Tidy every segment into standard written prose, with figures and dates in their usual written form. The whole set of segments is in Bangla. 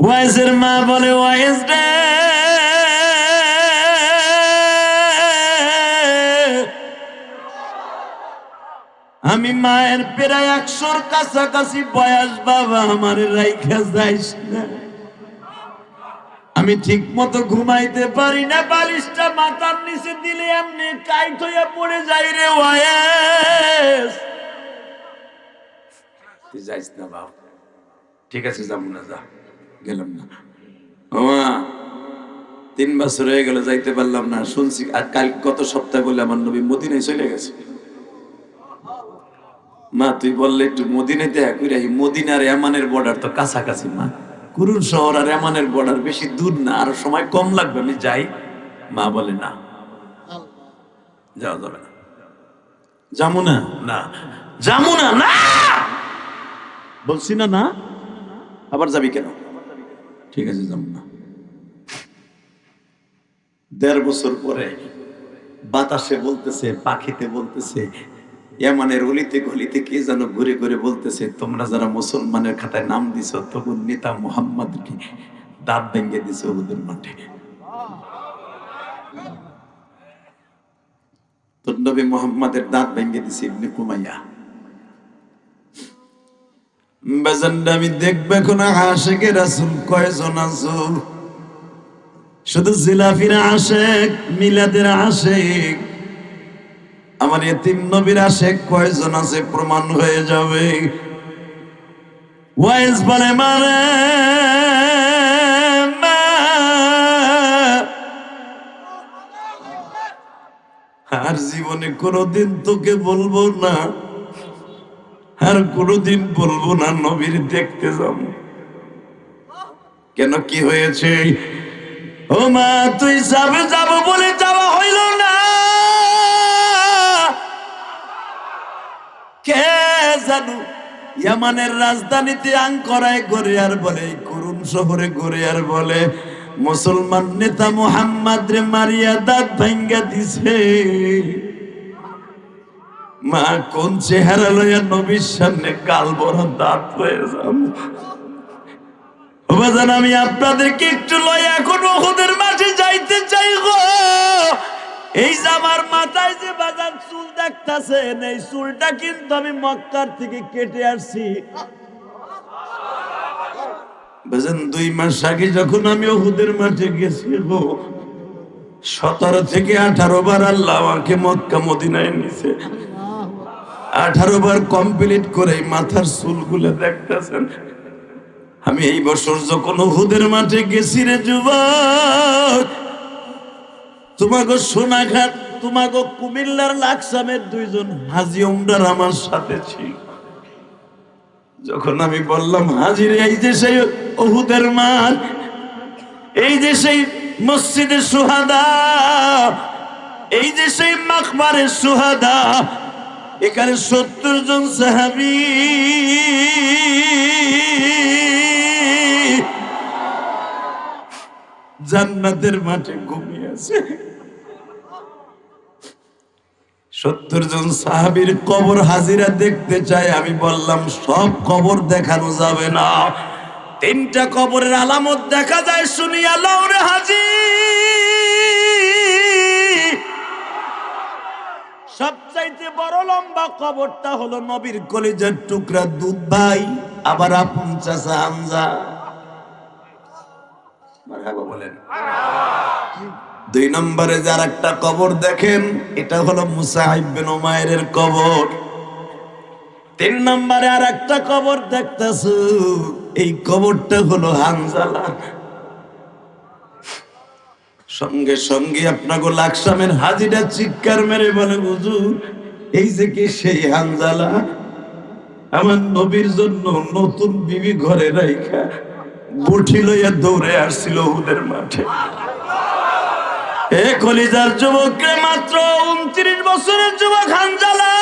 ওয়াইজের মা বলে, ওয়াইজ রে, আমি মায়ের প্রায় 100-র কাছাকাছি বয়স, বাবা আমার রাইখা যাইস না, আমি ঠিক মতো ঘুমাইতে পারি না, বালিশটা মাথার নিচে দিলে এমনি কাইট হইয়া পড়ে যাই রে ওয়াইজ, তুই যাইস না বাবা। ঠিক আছে, যাবো না, যা। গেলাম না। ওমা 3 বছর হয়ে গেল, যাইতে পারলাম না। শুনছি আর কাল গত সপ্তাহে বলে আমার নবী মদিনায় চলে গেছে। মা তুই বললে একটু মদিনায় দেখা কইরা, মদিনার ইয়ামানের বর্ডার তো কাছাকাছি মা, কুরুন শহর আর ইয়ামানের বর্ডার বেশি দূর না, আর সময় কম লাগবে, আমি যাই। মা বলে না, যাওয়া যাবে না, যাবো না, না যাবো না, না বলছি না, না আবার যাবি কেন? ঠিক আছে, যাবো না। 1.5 বছর পরে বাতাসে বলতেছে, পাখিতে বলতেছে, ইয়ামানের অলিতে গলিতে কে যেন ঘুরে ঘুরে বলতেছে, তোমরা যারা মুসলমানের খাতায় নাম দিছ, তখন নেতা মুহাম্মদকে দাঁত ভেঙে দিছে ওদের মাঠে। তোর নবী মুহাম্মদের দাঁত ভেঙে দিছে ইবনে কুমাইয়া। বাজানটা আমি দেখবে কোন আশিকে রাসূল কয়জন আছো? শুধু জিলাফির আশিক, মিলাদের আশিক, আমার এতিম নবীর আশিক কয়জন আছে প্রমাণ হয়ে যাবে। ওয়াইজ বলে, মানে আর জীবনে কোনোদিন তোকে বলবো না, আর কোনোদিন বলবো না নবীর দেখতে যাব। কেন, কি হয়েছে? ও মা, তুই যাবে যাবো বলে যাওয়া হইল না, কে জানো ইয়ামানের রাজধানীতে আঙ্করায় গড়ে আর বলে, কুরুন শহরে গড়ে আর বলে, মুসলমান নেতা মুহাম্মদ রে মারিয়া দাঁত ভাঙ্গা দিছে। মা কোন চেহারা লইয়া নবীর সামনে কাল বড় দাঁত হয়ে যাব। বাজান আমি আপনাদেরকে একটু লইয়া এখন উহুদের মাঠে যাইতে চাই গো। এই যে আমার মাথায় যে বাজান চুল দেখতাছেন, এই চুলটা কিন্তু আমি মক্কার থেকে কেটে আসছি। বাজান 2 মাস আগে যখন আমি উহুদের মাঠে গেছি গো, 17 থেকে 18 বার আল্লাহ আমাকে মক্কা মদিনায় নিছে। 18 বার কমপ্লিট করে মাথার চুলগুলো দেখতেছেন। আমি এই বছর যখন উহুদের মাঠে গেছি রে যুবক, তোমাকে সোনাঘাট, তোমাকে কুমিল্লার লাকসামের 2 জন হাজী উমরার আমার সাথে ছিল। যখন আমি বললাম, হাজী রে, এই যে সেই উহুদের মাঠ, এই যে সেই মসজিদে সুহাদা, এই যে সেই মাকবারে সুহাদা, এখানে 70 জন সাহাবী জান্নাতের মাঠে ঘুমিয়ে আছে। 70 জন সাহাবীর কবর হাজিরা দেখতে চাই। আমি বললাম, সব কবর দেখানো যাবে না, 3টা কবরের আলামত দেখা যায়, শুনি আল্লাহ রে হাজী। সবচাইতে বড় লম্বা কবরটা হলো নবীর কলিজার টুকরা দুধ ভাই, আবার আপন চাচা হামজা। মারহাবা বলেন। 2 নম্বরে যার একটা কবর দেখেন, এটা হলো মুসা ইবনে উমাইরের কবর। 3 নম্বরে আর একটা কবর দেখতেছো, এই কবরটা হলো হানজালা। সঙ্গে সঙ্গে আপনাকে লাকসামের হাজিরা চিৎকার মেরে বলে, হুজুর এই যে কি সেই হানজালা, আমার নবীর জন্য নতুন বিবি ঘরে রাইখা বটি লইয়া দৌড়ে আসছিল উহুদের মাঠে। এ কলিজার যুবককে, মাত্র 29 বছরের যুবক হানজালা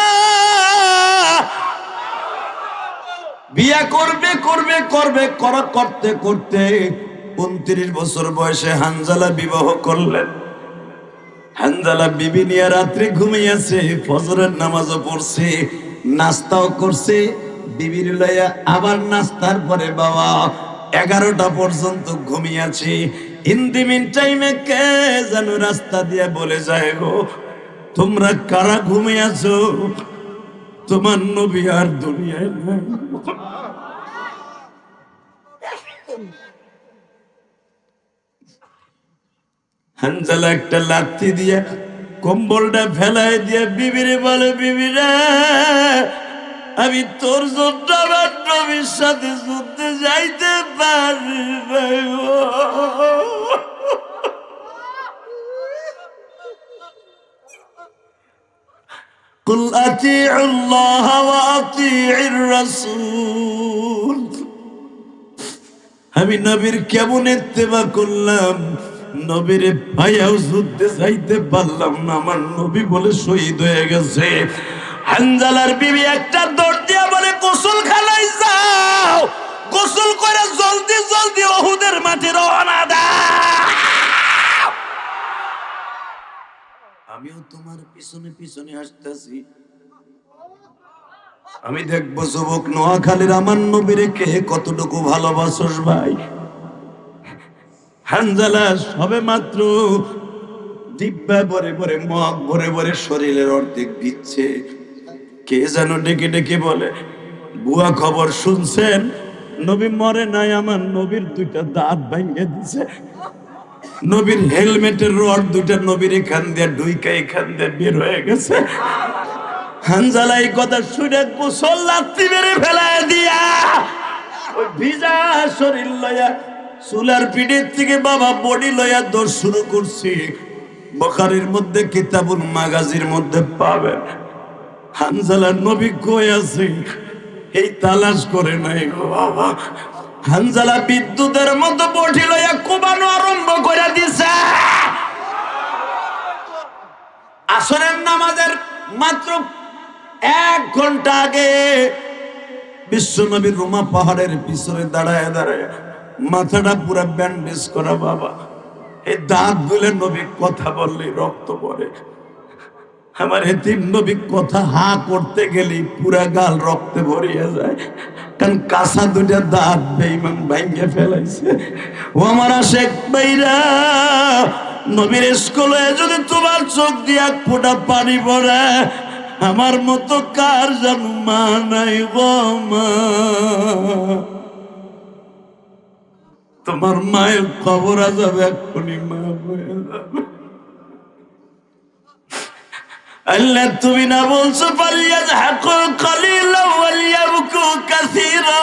বিয়া করবে করবে করবে করতে করতে 29 বছর বয়সে হানজালা বিবাহ করলেন। হানজালা বিবি নিয়ে রাত্রে ঘুমিয়েছে, ফজরের নামাজও পড়ছে, নাস্তাও করছে, বিবির লইয়া আবার নাস্তার পরে বাবা 11টা পর্যন্ত ঘুমিয়েছি। ইন দি মিন টাইমে কে যেন রাস্তা দিয়ে বলে যায়, গো তোমরা কারা ঘুমিয়েছো? তোমার নবী আর দুনিয়ায় নাই। হানজালা একটা লাথি দিয়ে কম্বলটা ফেলাই দিয়ে বিবিরে বলে, বিবিরে আমি তোর জন্য আমার নবীর সাথে যুদ্ধে যাইতে পারি নাই গো। কুল আতিউল্লাহ ওয়া আতিউর রাসূল। আমি নবীর কেমন ইত্তেবা করলাম, নবীর ভাইয়াও যুদ্ধে যাইতে পারলাম না, আমার নবী বলে শহীদ হয়ে গেছে। হানজালার বিবি একটা দৌড় দিয়া বলে, গোসলখানায় যাও, গোসল করে জলদি জলদি উহুদের মাঠে রওনা দাও। আমিও তোমার পিছনে পিছনে আসতেছি, আমি দেখবো যুবক নোয়াখালীর আমার নবীরে কে কতটুকু ভালোবাসোস ভাই। হানজালা সবে মাত্র ডিব্বা ভরে ভরে মগ ভরে ভরে শরীরের অর্ধেক দিচ্ছে, কে যেন ডেকে ডেকে বলে, বুয়া খবর শুনছেন? নবী মরে নাই, আমার নবীর 2টা দাঁত ভাঙিয়ে দিছে। নবীর হেলমেটের রড 2টা নবীর এখান দিয়ে ঢুইকা এখান দিয়ে বের হয়ে গেছে। হানজালা এই কথা শুনে গোসল লাথি মেরে ফেলায় দিয়া ওই ভিজা শরীর লইয়া চুলার পিঠের থেকে বাবা বডি লইয়া দৌড় শুরু করছি। বুখারীর মধ্যে কিতাবুল মাগাজির মধ্যে পাবেন, হানজালা নবী কই আছে এই তালাশ করে নাই গো বাবা। হানজালা বিদ্যুতের মতো বডি লইয়া কোবানো আরম্ভ করে দিছে। আসরের নামাজের মাত্র 1 ঘন্টা আগে বিশ্বনবী রোমা পাহাড়ের পিছনে দাঁড়ায় দাঁড়ায় মাথাটা পুরা ব্যান্ডেজ করা বাবা, এই দাঁত গুলে নবী কথা বললে রক্ত পড়ে। আমার এতিম নবী কথা হা করতে গেলে পুরা গাল রক্তে ভরিয়ে যায়, কারণ কাঁচা 2টা দাঁত বেঈমান ভাঙ্গে ফেলাইছে। ও আমার আশেক ভাইরা, নবীর স্কুলে যদি তোমার চোখ দিয়ে 1 ফোঁটা পানি পড়ে, আমার মতো কার যেন মা নাই গো মা। তোমার মায়ের খবর যাবে এক্ষুনি, মা হয়ে যাবে। আল্লাহ তুমি না বলছো ফালিয়াযহাকু কালিলান ওয়ালিয়াবকু কাসীরা।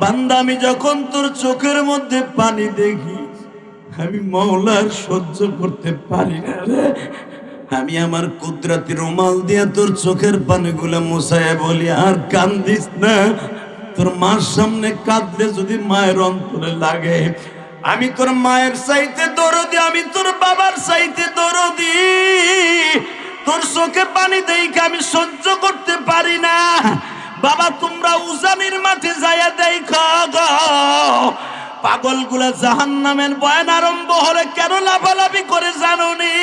বান্দা আমি যখন তোর চোখের মধ্যে পানি দেখি, আমি মওলার সহ্য করতে পারি না রে। আমি আমার কুদরতি রুমাল দিয়ে তোর চোখের পানিগুলো মুছায়া বলি, আর কান্দিস না। তোর মার সামনে কাঁদলে যদি মায়ের অন্তরে লাগে, আমি তোর মায়ের চাইতে দরদি, আমি তোর বাবার চাইতে দরদি। তোর চোখে পানি দেখে আমি সহ্য করতে পারি না। বাবা তোমরা উজানির মাঠে যাইয়া দেখো গো, পাগলগুলা জাহান্নামের বয়ান আরম্ভ হলে কেন লাফালাফি করে জানোনি?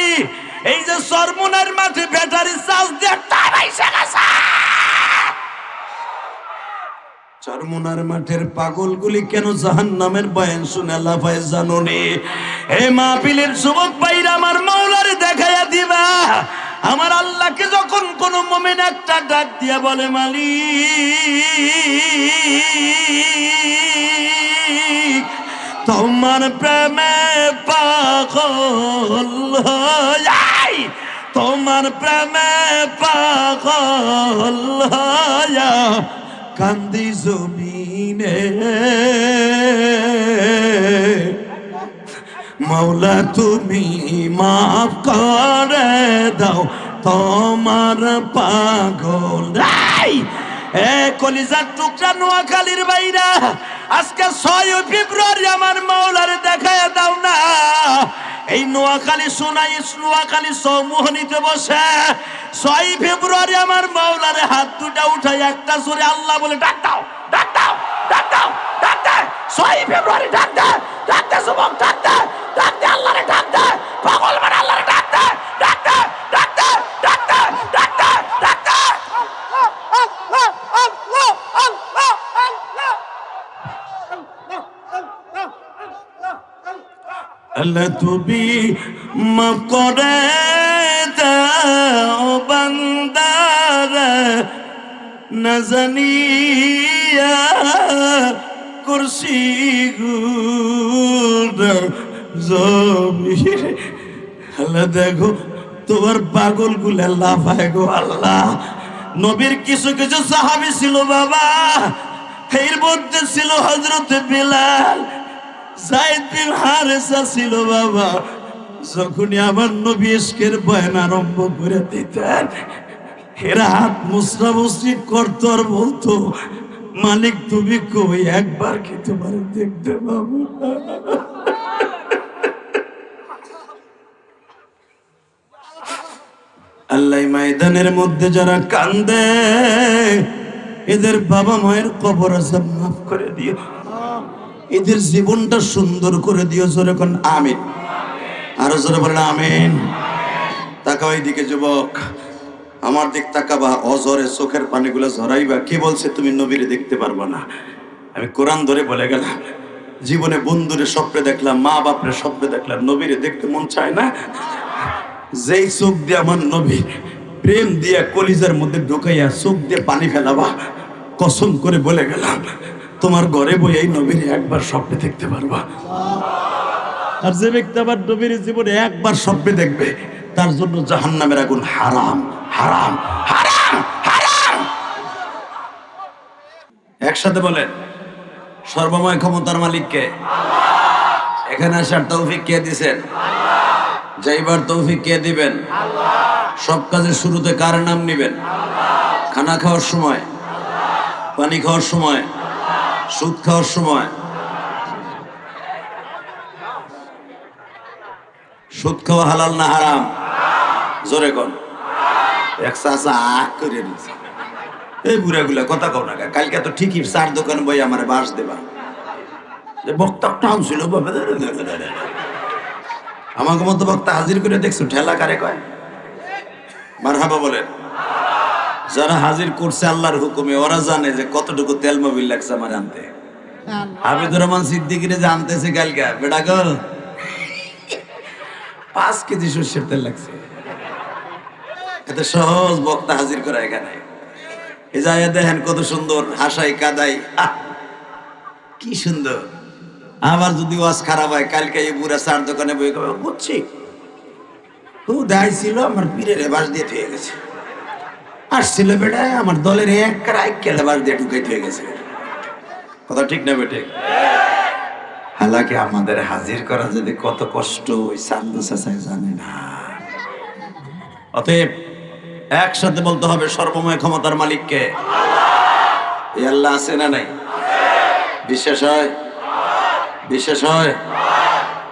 এই যে সরমুনার মাঠে ব্যাটারি চার্জ দিয়ে টানাইছে গেছে। চরমুনার মাঠের পাগলগুলি কেন জাহান্নামের বয়ান শুনে লাফায় জানোনি? হে মাহফিলের যুবক ভাইরা, আমার মাওলারে দেখাইয়া দিবা। আমার আল্লাহকে যখন কোন মুমিন একটা ডাক দিয়া বলে, মালিক তোমার প্রেমে পাগল হই, তোমার প্রেমে পাগল হইয়া কান্দি জমিনে, মৌলা তুমি মাফ করে দাও তোমার পাগল। এ কলিজার টুকরা নোয়াখালীর বাইরা, আজকে 6 ফেব্রুয়ারি আমার মাওলারে দেখায় দাও না। এই নোয়াখালী সোনাই নোয়াখালী চৌমোহনীতে বসে 6 ফেব্রুয়ারি আমার মাওলারে হাত 2টা উঠাই একটা জোরে আল্লাহ বলে ডাক দাও, ডাক দাও, ডাক দাও, ডাক দে। 6 ফেব্রুয়ারি ডাক দে, ডাক দে যুবক, ডাক দে, ডাক দে আল্লাহরে, ডাক দে পাগল মানে আল্লাহরে, ডাক দে, ডাক দে, ডাক দে, ডাক দে, ডাক দে, ডাক দে। আল্লাহ আল্লাহ আল্লাহ আল্লাহ আল্লাহ আল্লাহ তুমি মাফ করে দাও বান্দারা না জানিয়া করছি গুনাহ জমির। আল্লাহ দেখো তোমার পাগল গুলা লাফায় গো আল্লাহ। নবীর কিছু কিছু সাহাবী ছিল বাবা, এর মধ্যে ছিল হযরতে বিলাল, যায়েদ বিন হারেসা ছিল বাবা। যখনই আমার নবী ইশকের বয়ান আরম্ভ করে দিতেন, এরা হাত মুসরামুসরি করতো আর বলতো, মালিক তুমি কই, একবার কি তোমার দেখতে পাবো? আল্লাহ ময়দানের মধ্যে যারা কান্দে, এদের বাবা মায়ের কবর আযাব মাফ করে দিও, এদের জীবনটা সুন্দর করে দিও। জোরে কোন আমিন, আরো জোরে বলেন আমিন। তাকাও এইদিকে যুবক, আমার দিক তাকাবা, অজরে চোখের পানিগুলো ঝরাইবা। কি বলছে তুমি নবীরে দেখতে পারবা না? আমি কোরআন ধরে বলে গেলাম। জীবনে বন্ধুরে স্বপ্নে দেখলাম, মা বাপরে স্বপ্নে দেখলাম, নবীরে দেখতে মন চায় না? যেই চোখ দিয়ে আমার নবী প্রেম দিয়া কলিজার মধ্যে ঢুকাইয়া চোখ দিয়ে পানি ফেলাবা, কসম করে বলে গেলাম তোমার ঘরে বই এই নবীরে একবার স্বপ্নে দেখতে পারবা। আর যে ব্যক্তি আবার নবীর জীবনে একবার স্বপ্নে দেখবে, তার জন্য জাহান্নামের আগুন হারাম হারাম হারাম হারাম। একসাথে বলেন, সর্বময় ক্ষমতার মালিক কে? এখানে আসার তৌফিক কে দিবেন? যাইবার তৌফিক কে দিবেন? সব কাজের শুরুতে কার নাম নিবেন? খানা খাওয়ার সময়, পানি খাওয়ার সময়, সুদ খাওয়ার সময়। সুদ খাওয়া হালাল না হারাম? জোরে কোন। এক চাচা আখ করে দিয়েছে, এই বুড়াগুলা কথা কও না, কালকে তো ঠিকই চার দোকান বই আমারে বাস দেবা। বক্তা টানছিল, আমাকে মতো বক্তা হাজির করে দেখছো, ঠেলা কারে কয়? মারহাবা বলেন। যারা হাজির করছে আল্লাহর হুকুমে, ওরা জানে যে কতটুকু তেল মোবিল লাগছে আমার আনতে। হাবিবুর রহমান সিদ্দিকীরে যে আনতেছে কালকা, বেটা গো 5 কেজি সর্ষের তেল লাগছে। এত সহজ বক্তা হাজির করা এখানে। এই যায় দেখেন কত সুন্দর, হাসাই কাদাই, কি সুন্দর। আবার যদি ওয়াজ খারাপ হয়, কালকে এই বুড়া চার দোকানে বই কবে বুঝছি ও দায় ছিল, আমার পীরের বাস দিয়ে থয়ে গেছে। আসছিল বেটা আমার দলের এক কেলে বাস দিয়ে ঢুকাই থয়ে গেছে। কথা ঠিক না বেটে? হালাকি আমাদের হাজির করা যদি কত কষ্ট, ওই সান্দু চাচাই জানে না। অতএব একসাথে বলতে হবে, সর্বময় ক্ষমতার মালিককে। এই আল্লাহ আছে না নাই? বিশ্বাস হয়? বিশ্বাস হয়?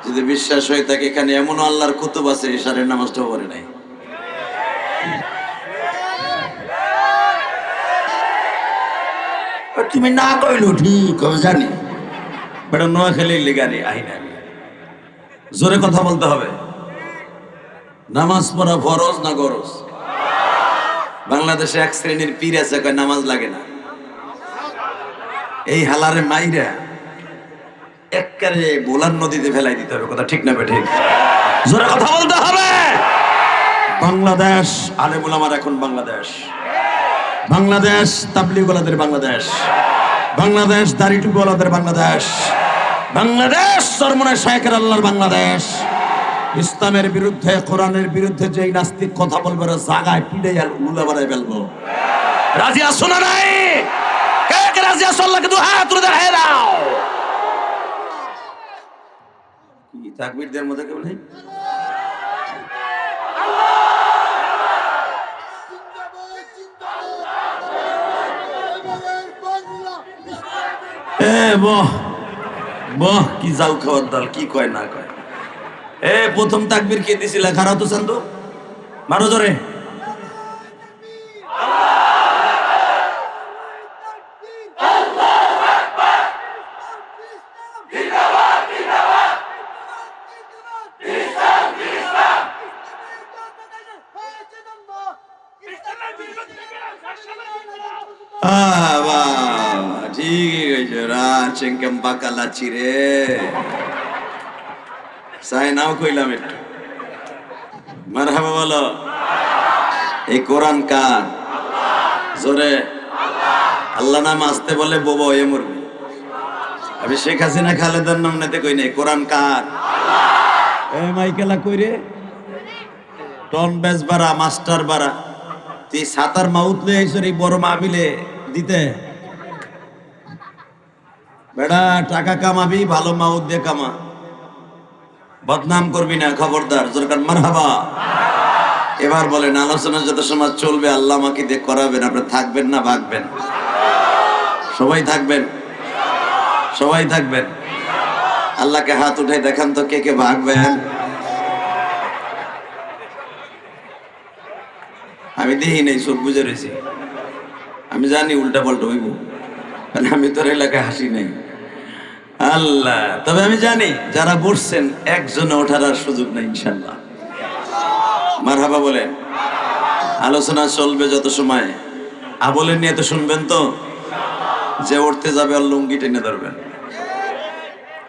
যদি বিশ্বাস হয় থাকে, এখানে এমন আল্লাহর কুতুব আছে ইশারের নামাজটাও পড়ে নাই। তুমি না কইলো ঠিক আমি জানি, বেটা নোয়া খেলে লেগানি আইনা। জোরে কথা বলতে হবে। নামাজ পড়া ফরজ না গরজ? বাংলাদেশে এক শ্রেণীর পীর আছে, কয় নামাজ লাগে না। এই হালারে মাইরা একবারে বোলার নদীতে ফেলাই দিতে হবে। কথা ঠিক না বেঠে? জোরে কথা বলতে হবে। বাংলাদেশ আলেমুল আমার এখন বাংলাদেশ, বাংলাদেশ তাবলীগওয়ালাদের বাংলাদেশ, বাংলাদেশ দাড়িটুকুওয়ালাদের বাংলাদেশ, বাংলাদেশ চরমনায় শায়েখের আল্লাহর বাংলাদেশ। ইসলামের বিরুদ্ধে, কোরআনের বিরুদ্ধে যেই নাস্তিক কথা বলবে, জাগায় পিড়ে লুলা বাড়াই ফেলবো। রাজি আছো না নাই? কে কে রাজি আছো? আল্লাহকে দু হাত তুলে দেখায় দাও। কি তাকবীরদের মধ্যে কেউ নেই? বাহ বাহ, কি যাও খাওয়ার দল, কি কয় না কয়। প্রথম তাকবীর কে দিছিল? খারাপ তো চান্দু, মারো জোরে। ঠিক আছে, চেঙ্কেম পাকা লাচি রে। চাই নাও কইলাম একটু মারহাবা বলো। এই কোরআন কার? জোরে আল্লাহ নাম আসতে বলে বোবা হয়ে মরবে। আমি শেখ হাসিনা খালেদার নাম নিতে কই নাই, কোরআন কার? এ মাইকেলা কইরে টন বেজ বাড়া মাস্টার বাড়া তুই সাতার মাউত লই আইছর এই বড় মাহফিলে দিতে। বেড়া টাকা কামাবি ভালো মাউত দিয়ে কামা, বদনাম করবি না খবরদার। জোরকার মারহাবা। এবার বলেন আলোচনা যত সময় চলবে আল্লাহ আমাকে দিয়ে করাবেন, আপনি থাকবেন না ভাগবেন? সবাই থাকবেন, সবাই থাকবেন। আল্লাহকে হাত উঠাই দেখান তো কে কে ভাগবেন। আমি দেখি নাই, চোখ বুঝে রয়েছি। আমি জানি উল্টা পাল্টা হইব, কারণ আমি তোর এলাকায় হাসি নাই। আল্লাহ, তবে আমি জানি যারা বসছেন একজনে ওঠার আর সুযোগ নাই ইনশাল্লাহ। মারহাবা বলেন। আলোচনা চলবে যত সময় আবলের নিয়ে তো শুনবেন তো। যে উঠতে যাবে আর লুঙ্গি টেনে ধরবেন,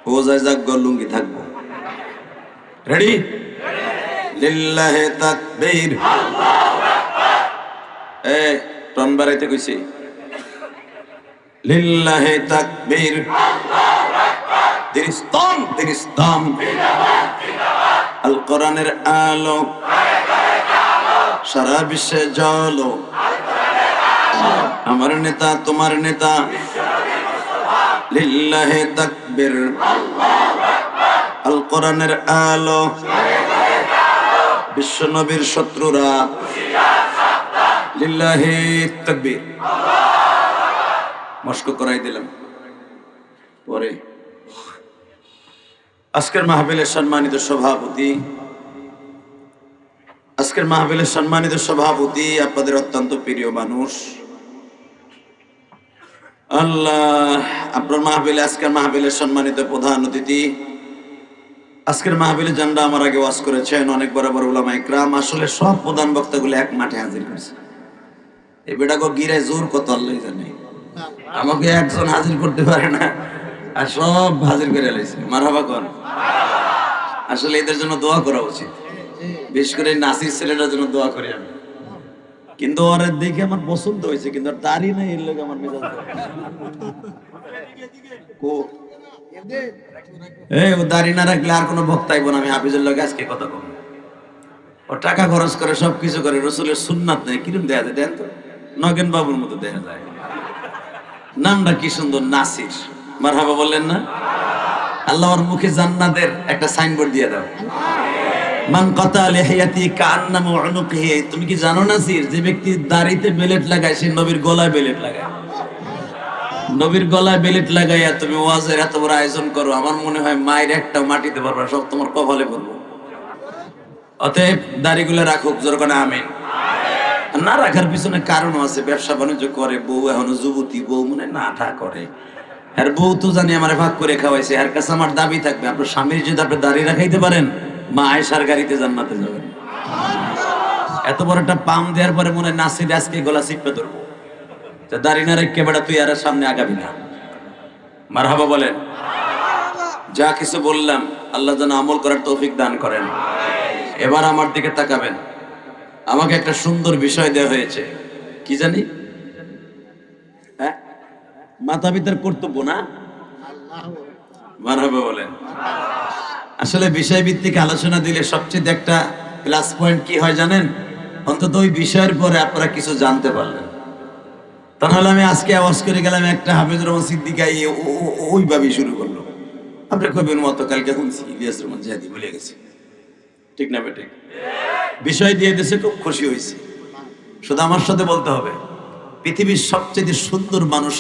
ও যায় যাক লুঙ্গি থাকবো। রেডি? লিল্লাহে তাকবীর। এ টন বাড়াইতে কইছি। লিল্লাহে তাকবীর। দিরিস্তান দিরিস্তান আল কোরআনের আলো সারা বিশ্বে জ্বলো। আমার নেতা তোমার নেতা লিল্লাহে তাকবীর। আল কোরআনের আলো বিশ্ব নবীর শত্রুরা লিল্লাহে তাকবীর। মস্ক করাই দিলাম পরে। আজকের মাহফিলের সম্মানিত সভাপতি, আজকের মাহফিলের সম্মানিত সভাপতি আপনাদের অত্যন্ত প্রিয় মানুষ। আল্লাহ, আপনার মাহফিলে আজকের মাহফিলের সম্মানিত প্রধান অতিথি, আজকের মাহফিলে জানরা আমার আগে ওয়াজ করেছেন অনেক বড় বড় উলামা ইকরাম। আসলে সব প্রধান বক্তাগুলো এক মাঠে হাজির করছে। এই বেটাকে গিরায় জোর কত আল্লাহ জানে, আমাকে একজন হাজির করতে পারে না, আর সব হাজির করে লাইছে। মারহাবা কোন। আসলে এদের জন্য দোয়া করা উচিত, বিশেষ করে নাসির ছেলেটার জন্য দোয়া করি আমি। কিন্তু ওর দেখে আমার পছন্দ হয়েছে, কিন্তু আর দাড়ি নাই, এর লোক আমার মেজাজ ও দাড়ি না রাখলে আর কোনো বক্তাইব না। আমি হাফিজুর লোক আজকে কথা কম, ও টাকা খরচ করে সবকিছু করে, রসুলের সুন্নাত নেই। কিরম দেখা যায় দেন তো, নগেন বাবুর মতো দেখা যায়। নামটা কি সুন্দর, নাসির। মারহাবা বললেন না? আল্লাহ ওর মুখে জান্নাতের একটা সাইনবোর্ড দিয়ে দাও। মান কাতা লিহিয়াতি কান্নামু উনুকিহি। তুমি কি জানো নাসির, যে ব্যক্তি দাড়িতে বেলেট লাগায় সে নবীর গলায় বেলেট লাগায়। নবীর গলায় বেলেট লাগাইয়া তুমি ওয়াজের এত বড় আয়োজন করো, আমার মনে হয় মায়ের একটা মাটিতে পারবা, সব তোমার কপালে পড়বো। অতএব দাড়িগুলো রাখুক, জোর করে আমিন। না রাখার পিছনে কারণও আছে। ব্যবসা বাণিজ্য করে, বউ এখনো যুবতী, বউ মনে না ঠা করে। আর বউ তো জানি আমার ভাগ করে খাওয়াইছে। এর কাছে আমার দাবি থাকবে, আপনার স্বামীর যদি আপনি দাড়ি রাখাইতে পারেন, মা আয়েশার গাড়িতে জান্নাতে যাবেন। এত বড় একটা পাম দেওয়ার পরে মনে নাসির আজকে গলা চিপে ধরবো। দাড়ি না রেখে বেড়া তুই আর সামনে আগাবি না। মারহাবা বলেন। যা কিছু বললাম আল্লাহ যেন আমল করার তৌফিক দান করেন। এবার আমার দিকে তাকাবেন। আমাকে একটা সুন্দর বিষয় দেওয়া হয়েছে, কি জানি, হ্যাঁ, মাতা পিতার কর্তব্য না। মারহাবা বলেন। আসলে বিষয় ভিত্তিক আলোচনা দিলে সবচেয়ে একটা প্লাস পয়েন্ট কি হয় জানেন? অন্তত ওই বিষয়ের পরে আপনারা কিছু জানতে পারলেন। তাহলে আমি আজকে আওয়াজ করে গেলাম, একটা হাফিজুর রহমান সিদ্দিকী ওইভাবে শুরু করলো। আপনি কবির মতো কালকে শুনছি ইলিয়াস রহমান জিহাদি ভুলে গেছি, ঠিক না বেটে? বিষয় দিয়ে দিয়েছে, খুব খুশি হয়েছে। শুধু আমার সাথে বলতে হবে, পৃথিবীর সবচেয়ে সুন্দর মানুষ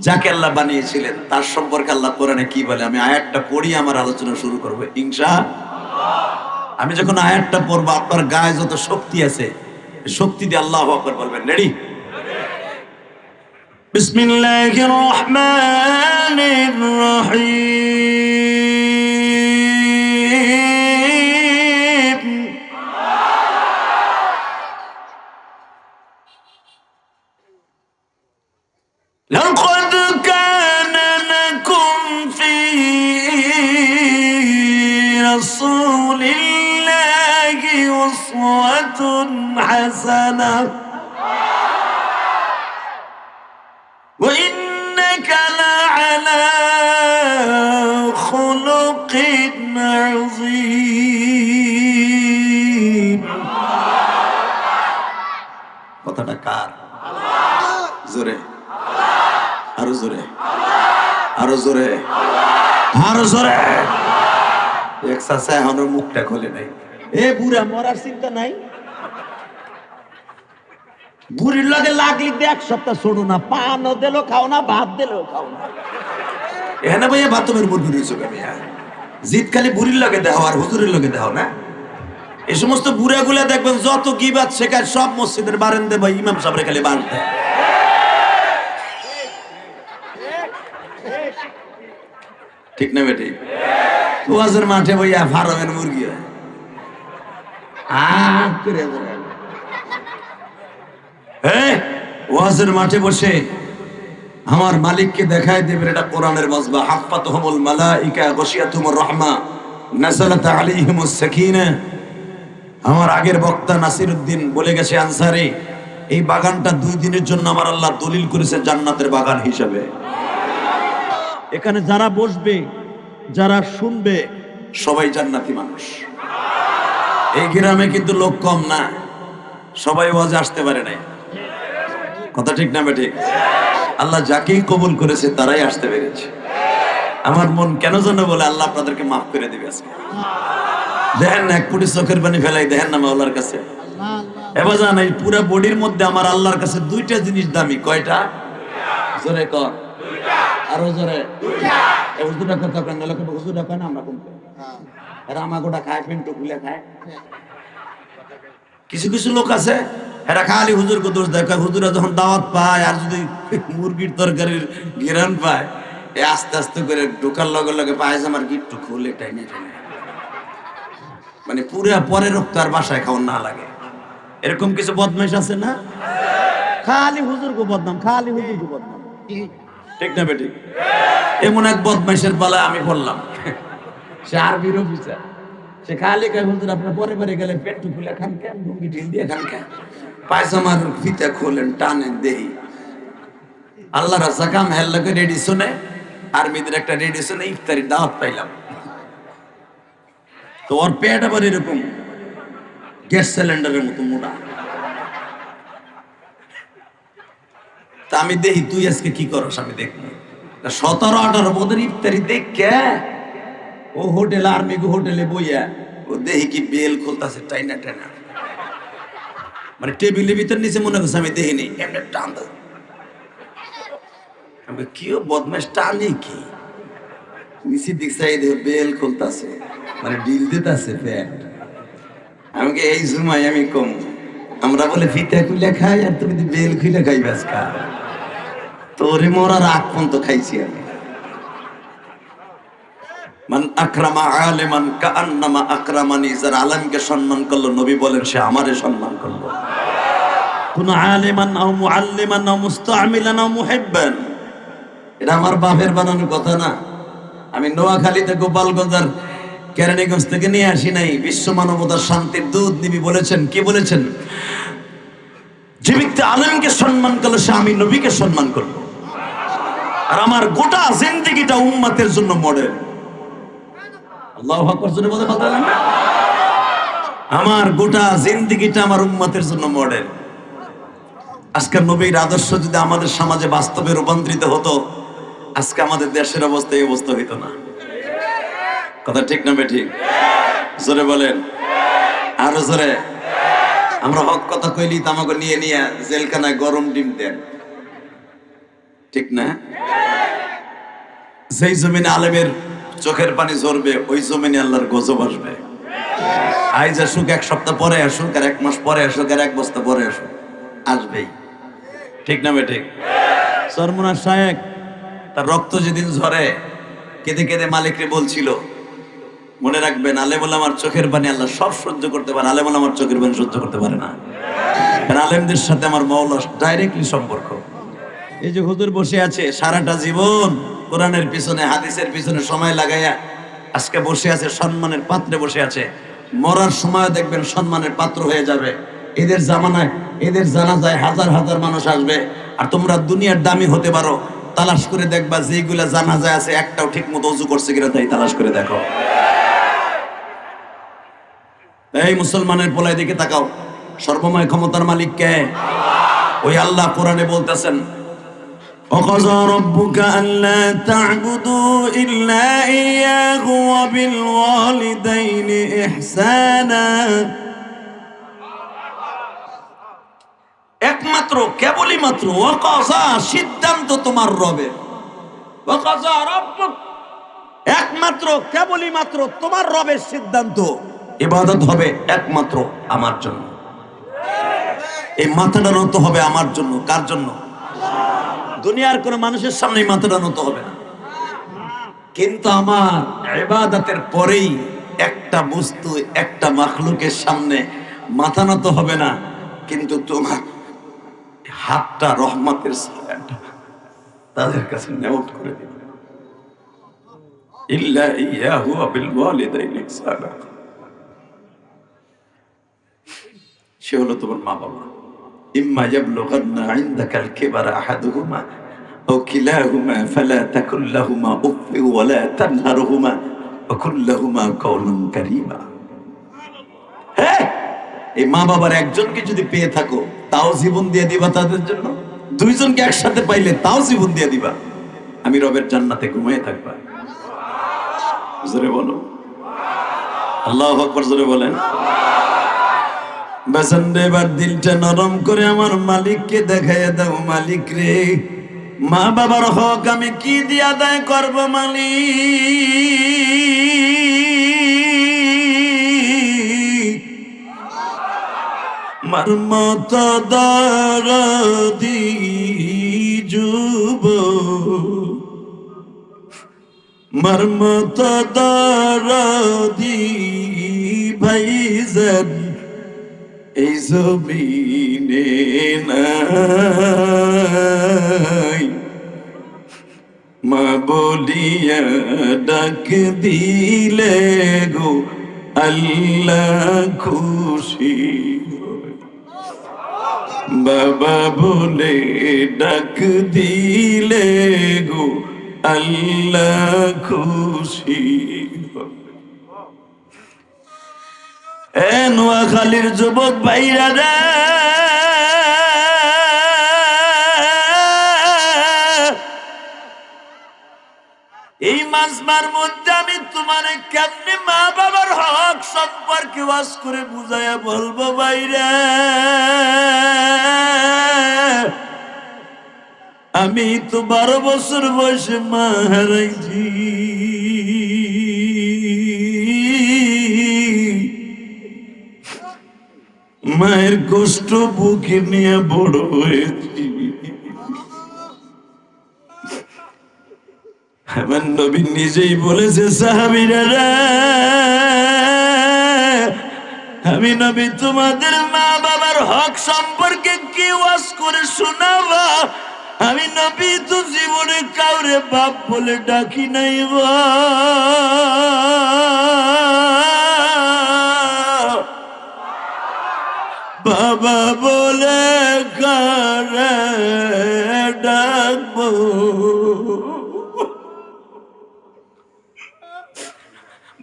যাকে আল্লাহ বানিয়েছিলেন তার সম্পর্কে আল্লাহ কোরআনে কি বলে, আমি আয়াতটা পড়ি আমার আলোচনা শুরু করবো ইনশাআল্লাহ। আমি যখন আয়াতটা পড়বো, আপনার গায়ে যত শক্তি আছে শক্তি দিয়ে আল্লাহু আকবার বলবেন। রেডি? বিসমিল্লাহির রহমানির রহিম। لقد كان لكم في রাসূলিল্লাহি উসওয়াতুন হাসানাহ ওয়া ইন্নাকা লাআলা খুলুকিন আযীম। কথাটা কার? জোরে, আরো জোরে, আরো জোরে, আরো জোরে। এখনো মুখটা খোলে নাই। এ বুড়া, মরার চিন্তা নাই? বুড়ির লগে লাগলি এক সপ্তাহ ছোড়ো না, পানও দিলো খাও না, ভাত দিলেও খাও না। এখানে ভাইয়া বাথরুমের মুরগি রয়েছে ভাইয়া, জিত খালি বুড়ির লগে দেহ আর হুজুরের লগে দেহ না। এই সমস্ত বুড়া গুলা দেখবেন যত গীবাত শেখায় সব মসজিদের বারান্দে ভাই ইমাম সাহেবের খালি বান দেয়। ঠিক না বেটি? ওয়াজের মাঠে ভাইয়া ফার্মের মুরগি হয়। ওয়াজের মাঠে বসে আমার মালিককে দেখায় দেবেন এটা কোরআনের মজবা। হাফাতহুমুল মালাইকা গাশিয়াতুমুর রাহমা নাযালাত আলাইহিমুস সাকিনা। আমার আগের বক্তা নাসিরউদ্দিন বলে গেছে আনসারী, এই বাগানটা 2 দিনের জন্য আমার আল্লাহ দলিল করেছে জান্নাতের বাগান হিসাবে। এখানে যারা বসবে, যারা শুনবে, সবাই জান্নাতি মানুষ। এই গ্রামে কিন্তু লোক কম না, সবাই ওয়াজে আসতে পারে নাই। কথা ঠিক না বেঠিক? আল্লাহ যাকেই কবুল করেছে তারাই আসতে পেরেছে। আমার মন কেন যেন বলে আল্লাহ আপনাদেরকে মাফ করে দিবে আজকে। দেখেন না, 1 কোটি চোখের পানি ফেলাই, দেখেন না মাওলার কাছে। এবার জান, এই পুরো বডির মধ্যে আমার আল্লাহর কাছে 2টা জিনিস দামি। কয়টা? জোরে কর, আরো জোরে। হুজুরা কথা কেন লোকে হুজুরা কেন আমরা কোন এরা আমাগোটা খায়, পেন্টু খুলে খায়। কিছু কিছু লোক আছে এরা খালি হুজুরকে দোষ দেয়। হুজুরা যখন দাওয়াত পায় আর যদি মুরগির তরকারির ঘেরান পায়, এ আস্তে আস্তে করে ঢোকার লগে লগে পায়জামার গিট্টু খুলে টাইনে টাইনে, মানে পুরা পরে রক্ত আর বাসায় খাওয়ার না লাগে। এরকম কিছু বদমাইশ আছে না? খালি হুজুরকে বদনাম, খালি হুজুরকে বদনাম। ঠিক না বেটি? এমন এক বদমাইশের পালা আমি বললাম, সে আরবির অফিসার। সে খালি কয় হুজুর আপনার পরে পরে গেলে পেট্টু খুলে খান কেন, লুঙ্গি ঢিল দিয়ে খান কেন, পায়জামার ফিতা খোলেন, টানেন দেহি। আল্লাহ রাজা কাম হেল্লাকে রেডি শুনে, আর্মিদের একটা রেডি শুনে ইফতারি দাওয়াত পাইলাম। তো ওর পেট আবার এরকম গ্যাস সিলিন্ডারের মতো মোটা। তা আমি দেখি তুই আজকে কি করস, আমি দেখবো। 17-18 বোধের ইফতারি দেখে ও হোটেল, আর্মি হোটেলে বইয়া ও দেখি কি বেল খুলতাছে টাইনা টাইনা, মানে টেবিলের ভিতর নিচে মনে করছে আমি দেখিনি, এমনি টান দাও। আমি কি বদমাস টানি কি নিচে দিকছে, বেল খুলতাছে, মানে ডিল দিতাছে পেট। আমাকে এই জুমাই আমি কম, আমরা বলে ফিতা খুলে খাই আর তুমি বেল খুলে খাইবাস খা। তোরে মরার আগ পর্যন্ত খাইছি আমি। মান আকরামা আলিমান কাআন্নামা আকরামানি, যারা আলেমকে সম্মান করলো নবী বলেন সে আমারে সম্মান করলো। কোন আলিমান আও মুআল্লিমান আও মুস্তাআমিলান আও মুহিব্বান, এটা আমার বাপের বানানো কথা না। আমি নোয়াখালীতে গোপালগঞ্জ আর কেরানীগঞ্জ থেকে নিয়ে আসি নাই। বিশ্ব মানবতার শান্তির দূত নবী বলেছেন, কি বলেছেন? যে ব্যক্তি আলেমকে সম্মান করলো সে আমি নবীকে সম্মান করলো। আর আমার গোটা জিন্দেগিটা উম্মতের জন্য মডেল। আল্লাহু আকবার জোরে বলতে পারলেন না? আমার গোটা জিন্দেগিটা আমার উম্মতের জন্য মডেল। আজকে নবীর আদর্শ যদি আমাদের সমাজে বাস্তবে রূপান্তরিত হতো, আজকে আমাদের দেশের অবস্থা এই অবস্থা হইতো না। কথা ঠিক না বেঠিক? জোরে বলেন, আরো জোরে। আমরা হক কথা কইলি তো আমাকে নিয়ে নিয়ে জেলখানায় গরম ডিম দেন, ঠিক না? যেই জমিনে আলেমের চোখের পানি ঝরবে ওই জমিনে আল্লাহর গজব আসবে। আইজ আসুক, 1 সপ্তাহ পরে আসুক, আর 1 মাস পরে আসুক, আর 1 বস্তা পরে আসুক, আসবেই। ঠিক না বেঠিক? সরমুনার শায়েক তার রক্ত যেদিন ঝরে কেঁদে কেঁদে মালিকরে বলছিল, মনে রাখবেন আলেম আমার চোখের পানি আল্লাহ সব সহ্য করতে পারে, আলেম আমার চোখের পানি সহ্য করতে পারে না। কারণ আলেমদের সাথে আমার মাওলার ডাইরেক্টলি সম্পর্ক। এই যে হুজুর বসে আছে সারাটা জীবন কোরআনের পিছনে হাদিসের পিছনে সময় লাগাইয়া আজকে বসে আছে সম্মানের পাত্রে বসে আছে, মরার সময় দেখবেন সম্মানের পাত্র হয়ে যাবে। এদের জামানায় এদের জানাজায় হাজার হাজার মানুষ আসবে, আর তোমরা দুনিয়ার দামি হতে পারো, তালাশ করে দেখবা যেগুলা জানাজায় আছে একটাও ঠিক মতো ওযু করছে কিনা তাই তালাশ করে দেখো। এই মুসলমানের পোলায় দিকে তাকাও, সর্বময় ক্ষমতার মালিক কে? ওই আল্লাহ কোরআনে বলতেছেন, وَقَضَى رَبُّكَ أَلَّا تَعْبُدُوا إِلَّا إِيَّاهُ وَبِالْوَالِدَيْنِ إِحْسَانًا। একমাত্র কেবলই মাত্র ওয়াকাযা, সিদ্ধান্ত তোমার রবের। ওয়াকাযা রাব্বুক, একমাত্র কেবলই মাত্র তোমার রবের সিদ্ধান্ত, ইবাদত হবে একমাত্র আমার জন্য। এই মাথাটা নত হবে আমার জন্য। কার জন্য? দুনিয়ার কোন মানুষের সামনে মাথাটা নত হবে না। কিন্তু আমার ইবাদতের পরেই একটা বস্তু, একটা মাখলুকের সামনে মাথা নত হবে না, কিন্তু তোমার হাতটা, রহমতের ছায়াটা তাদের কাছে নেওয়াত করে দিবে। ইল্লা ইয়াহু ওয়া বিল ওয়ালিদাইনি ইহসানা। সে হলো তোমার মা বাবা। ইম্মা ইয়াবলুগান্না ইনদাকাল কিবারা আহাদুহুমা আও কিলাহুমা ফালা তাকুল লাহুমা উফফিন ওয়া লা তানহারহুমা ওয়া কুল লাহুমা কাওলান কারীমা। হ্যাঁ, এই মা বাবার একজনকে যদি পেয়ে থাকো তাও জীবন দিয়ে দিবা তাদের জন্য, দুইজনকে একসাথে পাইলে তাও জীবন দিয়ে দিবা, আমি রবের জান্নাতে ঘুমিয়ে থাকবা। জোরে বলো আল্লাহু আকবার, জোরে বলেন। বাসন্দে এবার দিলটা নরম করে আমার মালিককে দেখাইয়া দাও। মালিক রে, মা বাবার হক আমি কি দিয়ে আদায় করবো মালিক? মার মত দরদি যুবক, মার মত দরদি ভাইজান এই জমিনে নাই। মা বলিয়া ডাক দিলে গো আল্লাহ খুশি হয়। বাবা বলে ডাক দিলে গো আল্লাহ খুশি হয়। এ নোয়াখালীর যুবক ভাইরা রে, এই মাজমার মধ্যে আমি তোমার কেমনে মা বাবার হক সম্পর্কে ওয়াজ করে বুঝাইয়া বলবো ভাইরা? আমি তো 12 বছর বয়সে মা হারাইছি। মায়ের কষ্ট বুকে নিয়ে বড় হয়েছি। আমার নবী নিজেই বলেছে, সাহাবীরা রে, আমি নবী তোমাদের মা বাবার হক সম্পর্কে কি ওয়াজ করে শোনাবা? আমি নবী তো জীবনে কাউরে বাপ বলে ডাকি নাই বা। বাবা বলে কারে ডাকবো?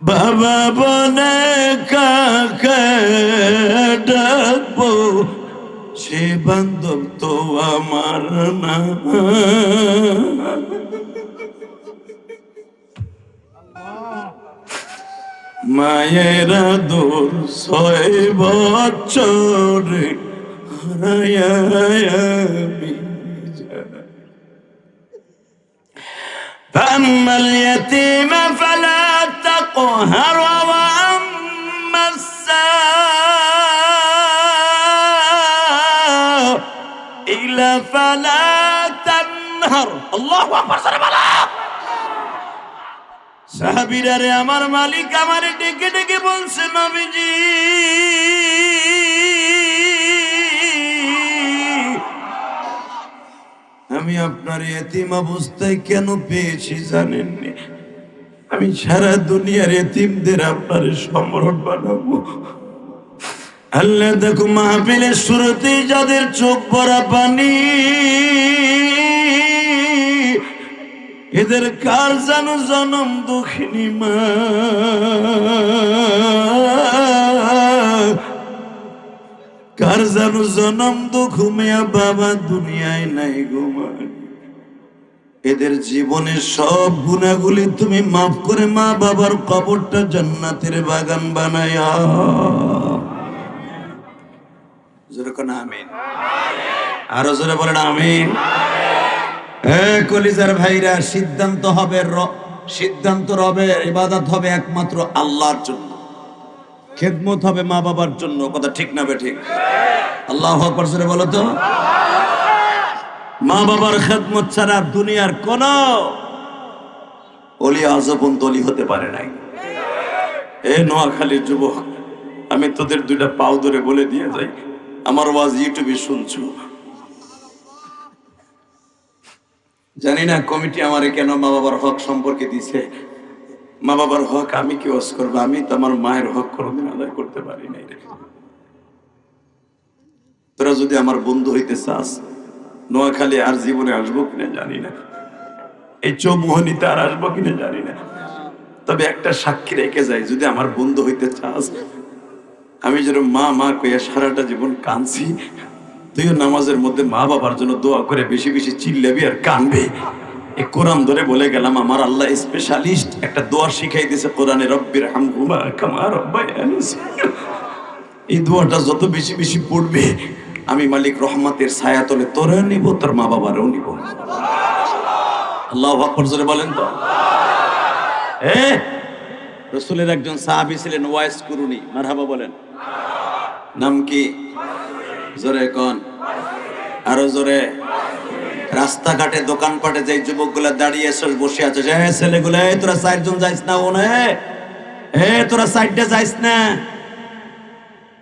বাবা বলে কাকে ডাকবো? সে বান্ধব তো আমার না। মায়ের আদর 6 বছরে হারায়া আমি যাই। فأما اليتيم فلا تقهر وأما السائل فلا تنهر। الله أكبر। সাহাবীরা রে, আমার মালিক আমারে ডেকে ডেকে বলছে, নবীজি আমি আপনার এতিম অবস্থায় কেন পেয়েছি জানেননি? আমি সারা দুনিয়ার এতিমদের আপনার সম্রাট বানাবো। আল্লাহ দেখো মাহফিলের শুরুতেই যাদের চোখ ভরা পানি, এদের কার জানো জনম দুঃখিনী মা, কার জানো জনম দুঃখ মেয়া বাবা দুনিয়ায় নাই গো মা। এদের জীবনের সব গুনাহগুলি তুমি মাফ করে মা বাবার কবরটা জান্নাতের বাগান বানায়া। জোরে কোন আমিন। আরো জোরে বলেন আমিন। কলিজার ভাইরা, সিদ্ধান্ত হবে সিদ্ধান্ত হবে, ইবাদত হবে একমাত্র আল্লাহর জন্য, খেদমত হবে মা বাবার জন্য। কথা ঠিক না বে ঠিক? আল্লাহু আকবার জোরে বলো তো। মা বাবার খেদমত ছাড়া দুনিয়ার কোন অলি আজম অলি হতে পারে নাই। এ নোয়াখালীর যুবক, আমি তোদের দুইটা পাও ধরে বলে দিয়ে যাই, আমার ওয়াজ ইউটিউবে শুনছো, জানি না কমিটি আমারে কেন মা বাবার হক সম্পর্কে দিছে। মা বাবার হক আমি কি ওয়াজ করবো? আমি তো আমার মায়ের হক কোনোদিন আদায় করতে পারি নাই রে। তোরা যদি আমার বন্ধু হইতে চাস, নোয়াখালী আর জীবনে আসবো কিনা জানি না, এই চৌমোহনীতে আর আসবো কিনা জানি না, তবে একটা সাক্ষী রেখে যাই, যদি আমার বন্ধু হইতে চাস, আমি যেন মা মা কইয়া সারাটা জীবন কাঁদছি, তুইও নামাজের মধ্যে মা বাবার জন্য দোয়া করে বেশি বেশি চিল্লাবি আর কানবে। এই কোরআন ধরে বলে গেলাম, আমার আল্লাহ স্পেশালিস্ট একটা দোয়া শিখাই দিয়েছে কোরআনে, রব্বির হামহুমা কামা রাব্বায়ানি সগীরা। এই দোয়াটা যত বেশি বেশি পড়বে, আমি মালিক রহমতের ছায়াতলে তোরেও নিব, তোর মা বাবারও নিব। আল্লাহু আকবার জোরে বলেন তো। রাসূলের একজন সাহাবী ছিলেন ওয়াইস কুরুনি, মারহাবা বলেন। নাম কি? জোরে কোন, আরো জোরে। রাস্তাঘাটে দোকানপাটে যে যুবকগুলা দাঁড়িয়ে বসে আছে, ছেলেগুলো, তোরা চারজন যাইস না, তোরা সাইডে যাইস না,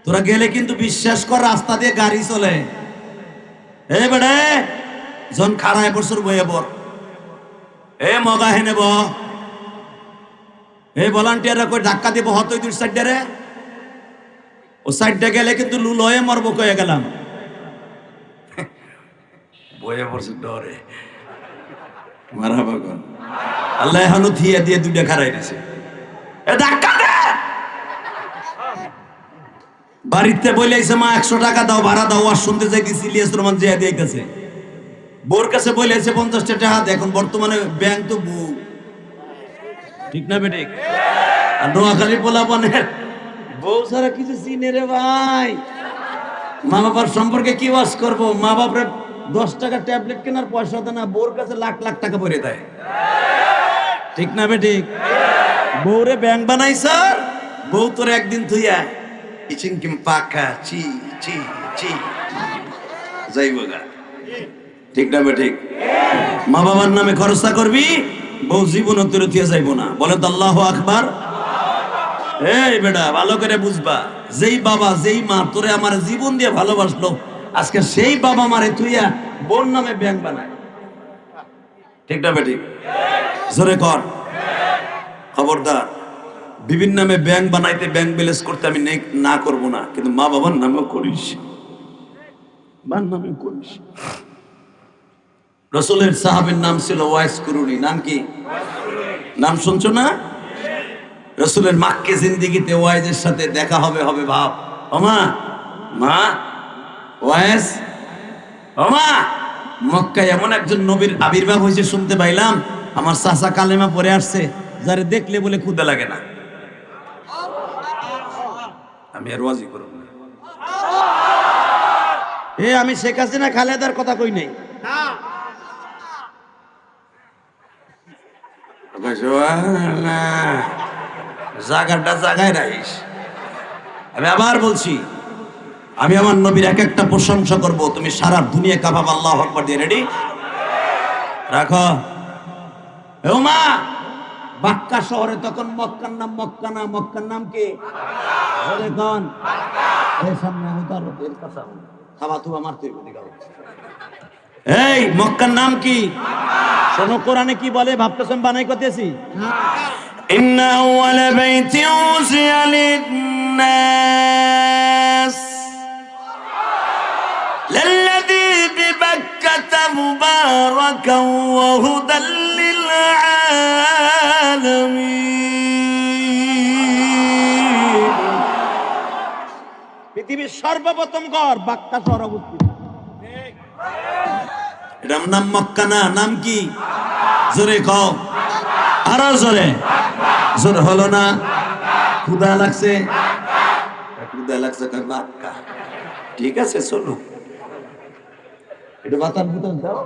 তোরা গেলে কিন্তু বিশ্বাস কর রাস্তা দিয়ে গাড়ি চলে। বেড়ে জন খাড়ায় বছর বইয়ে বর, মগা হেনে ব, ভলান্টিয়াররা কই ধাক্কা দিব হতই দুই সাইডে রে, ও সাইডে গেলে কিন্তু লুলয়ে মরবো কয়ে গেলাম। বইয়ে পড়ছে ডরে, মারা বাগন। আল্লাহ এখনো থিয়া দিয়ে দুইটা খাড়াই দিছে, ধাক্কা দে। বাড়িতে বইলাইছে মা 100 টাকা দাও, ভাড়া দাও, আর শুনতে যাইতেছি ইলিয়াস রহমান জিয়া দিয়ে গেছে। বোর কাছে বইলাইছে 50 টাকা হাত। এখন বর্তমানে ব্যাংক তো বউ, ঠিক না বেঠিক? আর নোয়াখালী পোলাপানের বউ ছাড়া কিছু চিনে রে ভাই। মা বাবার সম্পর্কে কি ওয়াজ করবো? মা বাপরে 10 টাকা ট্যাবলেট কেনার পয়সা দেয় না, বোর কাছে লাখ লাখ টাকা ভরে দেয়, ঠিক না বেঠিক? বউরে ব্যাংক বানাই স্যার, বউ তোর একদিন থুইয়া ইচিংকিম পাকা চি চি চি যাইবো গা, ঠিক না বেঠিক? মা বাবার নামে খরচা করবি, বউ জীবন তোর থুইয়া যাইবো না। বলে তো আল্লাহু আকবার। এই বেটা ভালো করে বুঝবা, যেই বাবা যেই মা তোরে আমার জীবন দিয়ে ভালোবাসলো, আজকে সেই বাবা মারে তুইয়া বোন নামে ব্যাংক বানায়, ঠিক না বেঠিক? জোরে কর। খবরদার, বিভিন্ন নামে ব্যাংক বানাইতে, ব্যাংক ব্যালেন্স করতে আমি না করব না, কিন্তু মা বাবার নামেও করিস, বার নামেও করিস। রাসূলের সাহাবীর নাম ছিল ওয়াইস কুরুনি। নাম কি? নাম শুনছো না? রাসূলের মাক্কে জিন্দেগিতে ওয়াইজের সাথে দেখা হবে হবে ভাব। ওমা মা ওয়াইস, ওমা মক্কায় এমন একজন নবীর আবির্ভাব হয়েছে শুনতে পাইলাম, আমার চাচা কালেমা পড়ে আসছে, যারে দেখলে বলে ক্ষুধা লাগে না। আমি আর ওয়াজি করব না। আমি শেখ হাসিনা খালেদার কথা কই নাই। জায়গাটা জায়গায় রাখিস। আমি আবার বলছি, আমি আমার নবীর এক একটা প্রশংসা করব, তুমি সারা দুনিয়া কাঁপাব। আল্লাহু আকবার দিয়ে রেডি রাখো। ও মা, মক্কা শহরে তখন মক্কার নাম মক্কা না, মক্কার নাম কি? দেখুন এই সামনে উতার এর কথা খাওয়া তুবা মারতে দিগাও। এই মক্কার নাম কি? শোনো কোরআনে কি বলে, ভাবতেছেন বানাই করতেছি? ইন্না আউওয়ালা বাইতিন উযিয়া লিন-নাস লাল্লাযী বিবাক্কাতা মুবারাকান ওয়া হুদাল লিল-আলামিন। পৃথিবীর সর্বপ্রথম ঘর বাক্কা শহর অবস্থিত। এটার নাম মক্কা না, নাম কি? জোরে কও, আরো জোরে। জোরে হলো না? ক্ষুধা লাগছে, ক্ষুধা লাগছে বাক্কা। ঠিক আছে চলো, এটা বাতার বুতার দাও।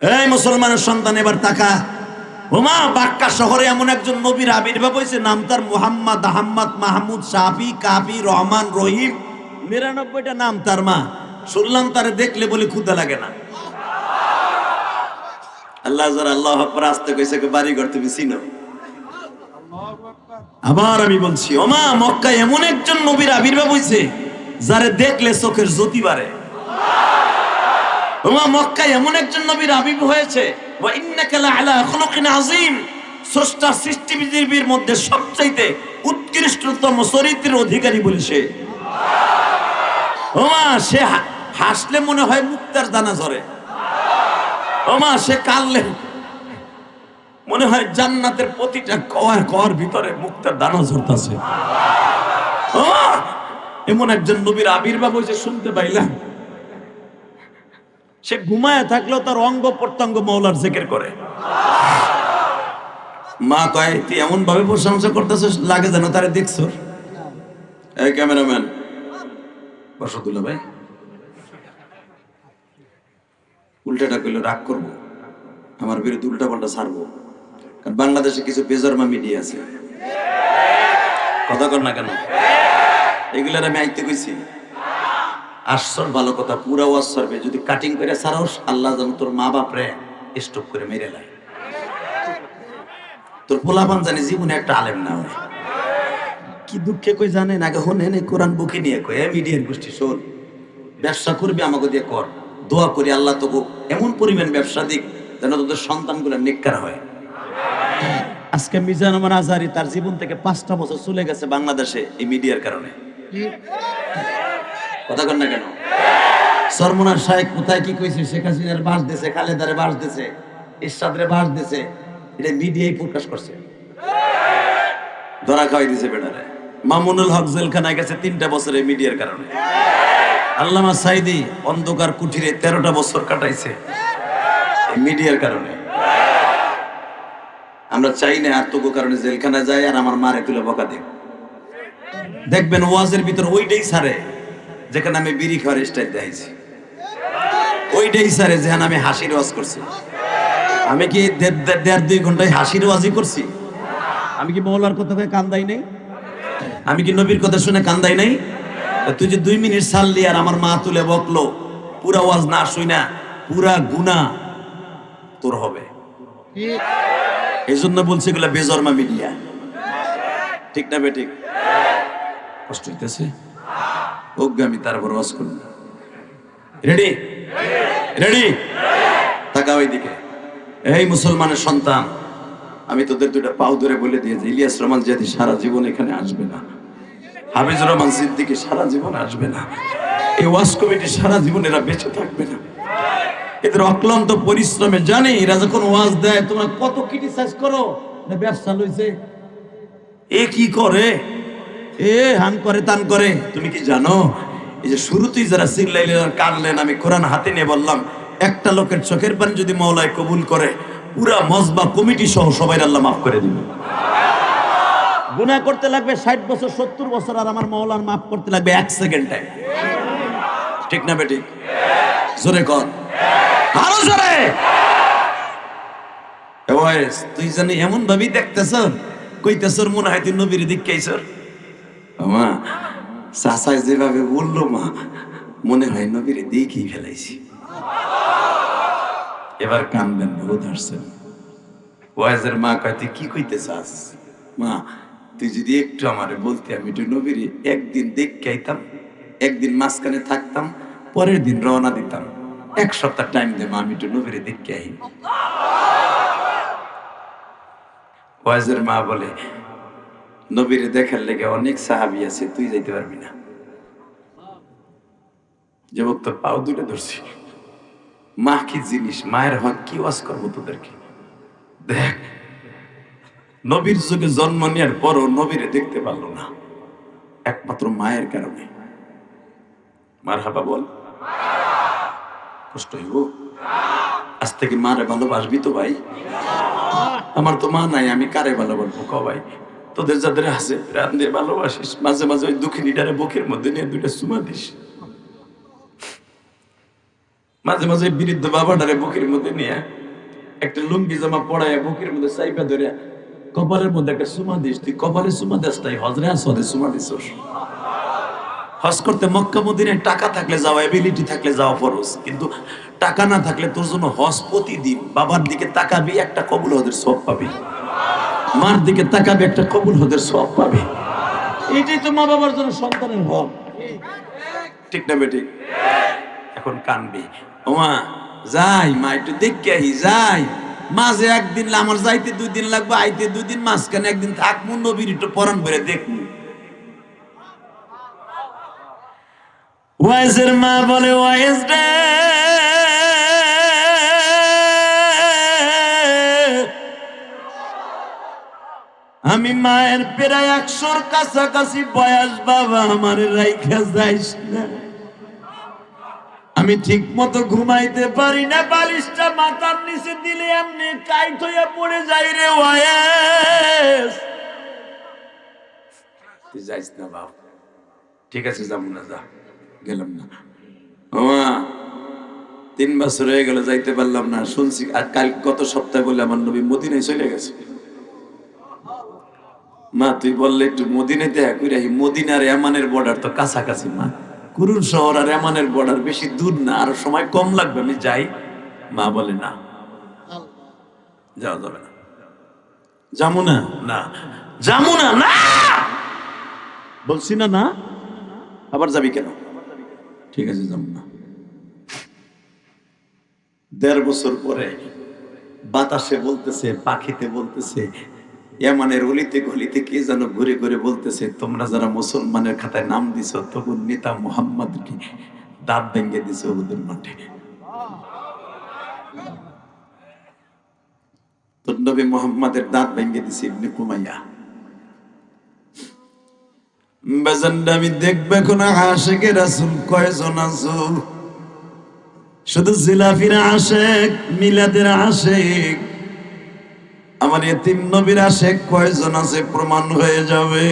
এই মুসলমানের সন্তান এবার তাকা। ওমা, বাক্কা শহরে এমন একজন নবীর আবির্ভাব হয়েছে, নাম তার মুহাম্মদ, আহমদ, মাহমুদ, শাফি, কাফি, রহমান, রহিম, ৯৯টা নাম তার। মা শুনলাম তারে দেখলে বলে ক্ষুধা লাগে না। আল্লাহ যারা আল্লাহু আকবার আসতে কইছে বাড়ি ঘর তুমি চিনো। আবার আমি বলছি, ওমা, মক্কায় এমন একজন নবীর আবির্ভাব হয়েছে যারে দেখলে চোখের জ্যোতি বাড়ে। ওমা, মক্কায় এমন একজন নবীর আবির্ভাব হয়েছে, ওয়া ইন্নাকা লাআলা খুলুকিন আযীম, স্রষ্টা সৃষ্টি পৃথিবীর মধ্যে সবচাইতে উৎকৃষ্টতম চরিত্রের অধিকারী বলেছে। ওমা, সে হাসলে মনে হয় মুক্তার দানা ঝরে। ওমা, সে কাঁদলে মনে হয় জান্নাতের প্রতিটা কর ভিতরে মুক্তার দানা ঝরতেছে। এমন একজন নবীর আবির্ভাব হয়েছে শুনতে পাইলাম। সে ঘুমায় থাকলেও তার অঙ্গ প্রত্যঙ্গ মাওলার জিকির করে। মা কয়, তুই এমন ভাবে প্রশংসা করতেছিস লাগে যেন তারে দেখছ। এই ক্যামেরাম্যান বসতুল্লাহ ভাই, উল্টাটা কইলে রাগ করবো, আমার বিরুদ্ধে উল্টা পাল্টা ছাড়বো। কারণ বাংলাদেশে কিছু বেজরমা মিডিয়া আছে, কথা কর না কেন? এগুলার আমি আইতে কইছি, আসর ভালো কথা, পুরা ওয়াজ সরবে। যদি কাটিং করে ছাড়াস, আল্লাহ যেন তোর মা বাপরে স্টপ করে মেরে লাই। তোর পোলাপান জানি জীবনে একটা আলেম না হয়। কি দুঃখে কই জানেন, আগে হনে নে কোরআন বুকে নিয়ে কয়, মিডিয়ার গোষ্ঠী শোন, ব্যবসা করবি আমাকে দিয়ে কর, দোয়া করি আল্লাহ তোকে এমন পরিমাণ ব্যবসা দিক যেন তোদের সন্তানগুলো নেককার হয়। আজকে মিজানুর আজহারী তার জীবন থেকে 5টা বছর চলে গেছে বাংলাদেশে এই মিডিয়ার কারণে। কথা কর না কেন? সরমনার শাহেক কোথায় কি কইছে, শেখ হাসিনার বাস দিছে, খালেদারে বাস দিছে, ইরশাদরে বাস দিছে, এটা মিডিয়াই প্রকাশ করছে। ধরা খাওয়াই দিছে বেটারে। মামুনুল হক জেলখানায় গেছে 3টা বছরে মিডিয়ার কারণে। আল্লামা সাইদি অন্ধকার কুঠিরে 13টা বছর কাটাইছে এই মিডিয়ার কারণে। আমরা চাই না আর তোকে কারণে জেলখানায় যায় আর আমার মারে তুলে বকা দেব। দেখবেন ওয়াজের ভিতর ওইটাই ছাড়ে যেখানে আমি বিড়ি খাওয়ার স্টাইল দেখাইছি, ওইটাই ছাড়ে যেখানে আমি হাসির ওয়াজ করছি। আমি কি 1.5-2 ঘন্টায় হাসির ওয়াজই করছি? আমি কি মৌলার কথা কয়ে কান্দাই নাই? আমি কি নবীর কথা শুনে কান্দাই নাই? তুই যে 2 মিনিট ছাড়লি আর আমার মা তুলে বকলো, পুরা ওয়াজ না শুই না, পুরা গুনাহ তোর হবে। এই জন্য বলছি এগুলা বেজরমা মিডিয়া। ঠিক না বেঠিক? কষ্ট হইতেছে আমি তারপর ওয়াজ করব। রেডি রেডি, তাকাও এইদিকে। এই মুসলমানের সন্তান, আমি তোদের 2টা পাও ধরে বলে দিয়েছি, ইলিয়াস রহমান জিয়াদি সারা জীবন এখানে আসবে না, হাফিজুর রহমান সিদ্দিকী সারা জীবন আসবে না, এই ওয়াজ কমিটি সারা জীবন এরা বেঁচে থাকবে না। এদের অক্লান্ত পরিশ্রমে জানি এরা যখন ওয়াজ দেয় তোমরা কত ক্রিটিসাইজ করো, ব্যবসা লইছে, এ কি করে, এ হান করে তান করে। তুমি কি জানো এই যে শুরুতেই যারা চিল্লাইলেন আর কাঁদলেন, আমি কোরআন হাতে নিয়ে বললাম, একটা লোকের চোখের পানি যদি মাওলায় কবুল করে, পুরা মজবা কমিটি সহ সবাই আল্লাহ মাফ করে দিবে। গুনাহ করতে লাগবে 60 বছর 70 বছর, আর আমার মাওলার মাফ করতে লাগবে 1 সেকেন্ডে। ঠিক না বেটি? জোরে কর, আরো জোরে। তুই জানি এমন ভাবেই দেখতেছ, কইতেছ মনে হয় তুই নবীর দিক খাইছর। মা চাচাই যেভাবে বললো, মা মনে হয় নবীর দিকই ফেলাইছি। এবার কানবেন, বহুত হাসছেন। ওয়াজের মা কয়, তুই কি কইতে চাস? মা তুই যদি একটু আমারে বলতে, আমি একটু নবীর একদিন দেখে আইতাম, একদিন মাঝখানে থাকতাম, পরের দিন রওনা দিতাম, 1 সপ্তাহ টাইম দে মা, আমি একটু নবীর দেখে আই। ওয়াজের মা বলে, নবীরে দেখার লেগে অনেক সাহাবী আছে, তুই যাইতে পারবি না। যুবক তোর পাও দুটো ধরছি। মা কি জিনিস, মায়ের হক কি ওয়াজ করবো তোদেরকে। দেখ, নবীর যুগে জন্ম নেওয়ার পরও নবীরে দেখতে পারলো না, একমাত্র মায়ের কারণে। মারহাবা বল। কষ্ট হইব? আজ থেকে মারে ভালোবাসবি তো ভাই? আমার তো মা নাই, আমি কারে ভালোবাসবো ক ভাই? তোদের যাদের আছে প্রাণ দিয়ে ভালোবাসিস, মাঝে মাঝে ওই দুঃখিনীটারে বুকের মধ্যে নিয়ে দুইটা চুমা দিস। মাঝে মাঝে বৃদ্ধ বাবাটারে বুকের মধ্যে নিয়ে একটা লুঙ্গি জামা পড়ায় বুকের মধ্যে চাইপা ধরে কপালের মধ্যে একটা চুমা দিস। তুই কপালে চুমা দিস তাই হজরে আসরে চুমা দিস। হজ করতে মক্কা মদিনায় টাকা থাকলে যাওয়া, এবিলিটি থাকলে যাওয়া ফরজ, কিন্তু টাকা না থাকলে তোর জন্য হজ প্রতিদিন। বাবার দিকে তাকাবি, একটা কবুল হজের সওয়াব পাবি। মার দিকে তাকাবি, একটা কবুল হজের সওয়াব পাবি। এটাই তো মা বাবার জন্য সন্তানের হক, ঠিক না বেঠিক? এখন কানবি, ওমা যাই মা একটু দেখে আহি, যাই মাঝে একদিন, আমার যাইতে 2 দিন লাগবে, আইতে 2 দিন, মাঝখানে একদিন থাকবো, নবীর একটু পরাণ ভরে দেখবো। ওয়াইজের মা বলে, ওয়াইজ রে, আমি মায়ের প্রায় 100-র কাছাকাছি বয়স, বাবা আমার রাইখা যাইস না। আমি ঠিক মতো ঘুমাইতে পারি না, বালিশটা মাথার নিচে দিলে এমনি কাইট হইয়া পড়ে যাই রে ওয়াইজ। তুই যাইস না বাপ। ঠিক আছে, যাবো না, যা। গেলাম না। ওমা 3 বছর হয়ে গেল, যাইতে পারলাম না। শুনছি আর কাল গত সপ্তাহে বলে আমার নবী মদিনায় চলে গেছে। মা তুই বললে একটু মদিনায় দেখা কইরা, মদিনার ইয়ামানের বর্ডার তো কাছাকাছি মা, কুরুন শহর আর ইয়ামানের বর্ডার বেশি দূর না, আর সময় কম লাগবে, আমি যাই। মা বলে না, যাওয়া যাবে না। যাবো না, না যাবো না, না বলছি না, না আবার যাবি কেন? ঠিক আছে, যাবো না। 1.5 বছর পরে বাতাসে বলতেছে, পাখিতে বলতেছে, ইয়ামানের অলিতে গলিতে কে যেন ঘুরে ঘুরে বলতেছে, তোমরা যারা মুসলমানের খাতায় নাম দিছ, তখন নেতা মুহাম্মদকে দাঁত ভেঙে দিছে ওদের মাঠে। তোর নবী মুহাম্মাদের দাঁত ভেঙে দিছে ইবনে কুমাইয়া। বাজানটা আমি দেখবে কোন আশিকে রাসূল কয়জন আছো? শুধু জিলাফির আশিক, মিলাদের আশিক, আমার এতিম নবীর আশিক কয়জন আছে প্রমাণ হয়ে যাবে।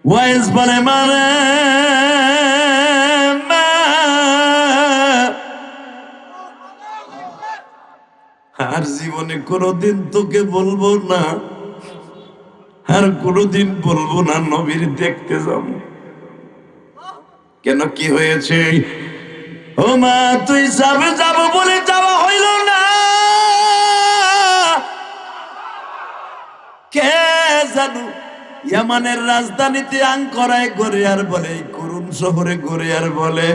ওয়াইজ বলে, মানে আর জীবনে কোনোদিন তোকে বলবো না, আর কোনোদিন বলবো না নবীর দেখতে যাব। কেন, কি হয়েছে? ও মা, তুই যাবে যাব বলে যাওয়া হইল না। কে জানু ইয়ামানের রাজধানীতে আঙ্করায় গড়ে আর বলে, কুরুন শহরে গড়ে আর বলে,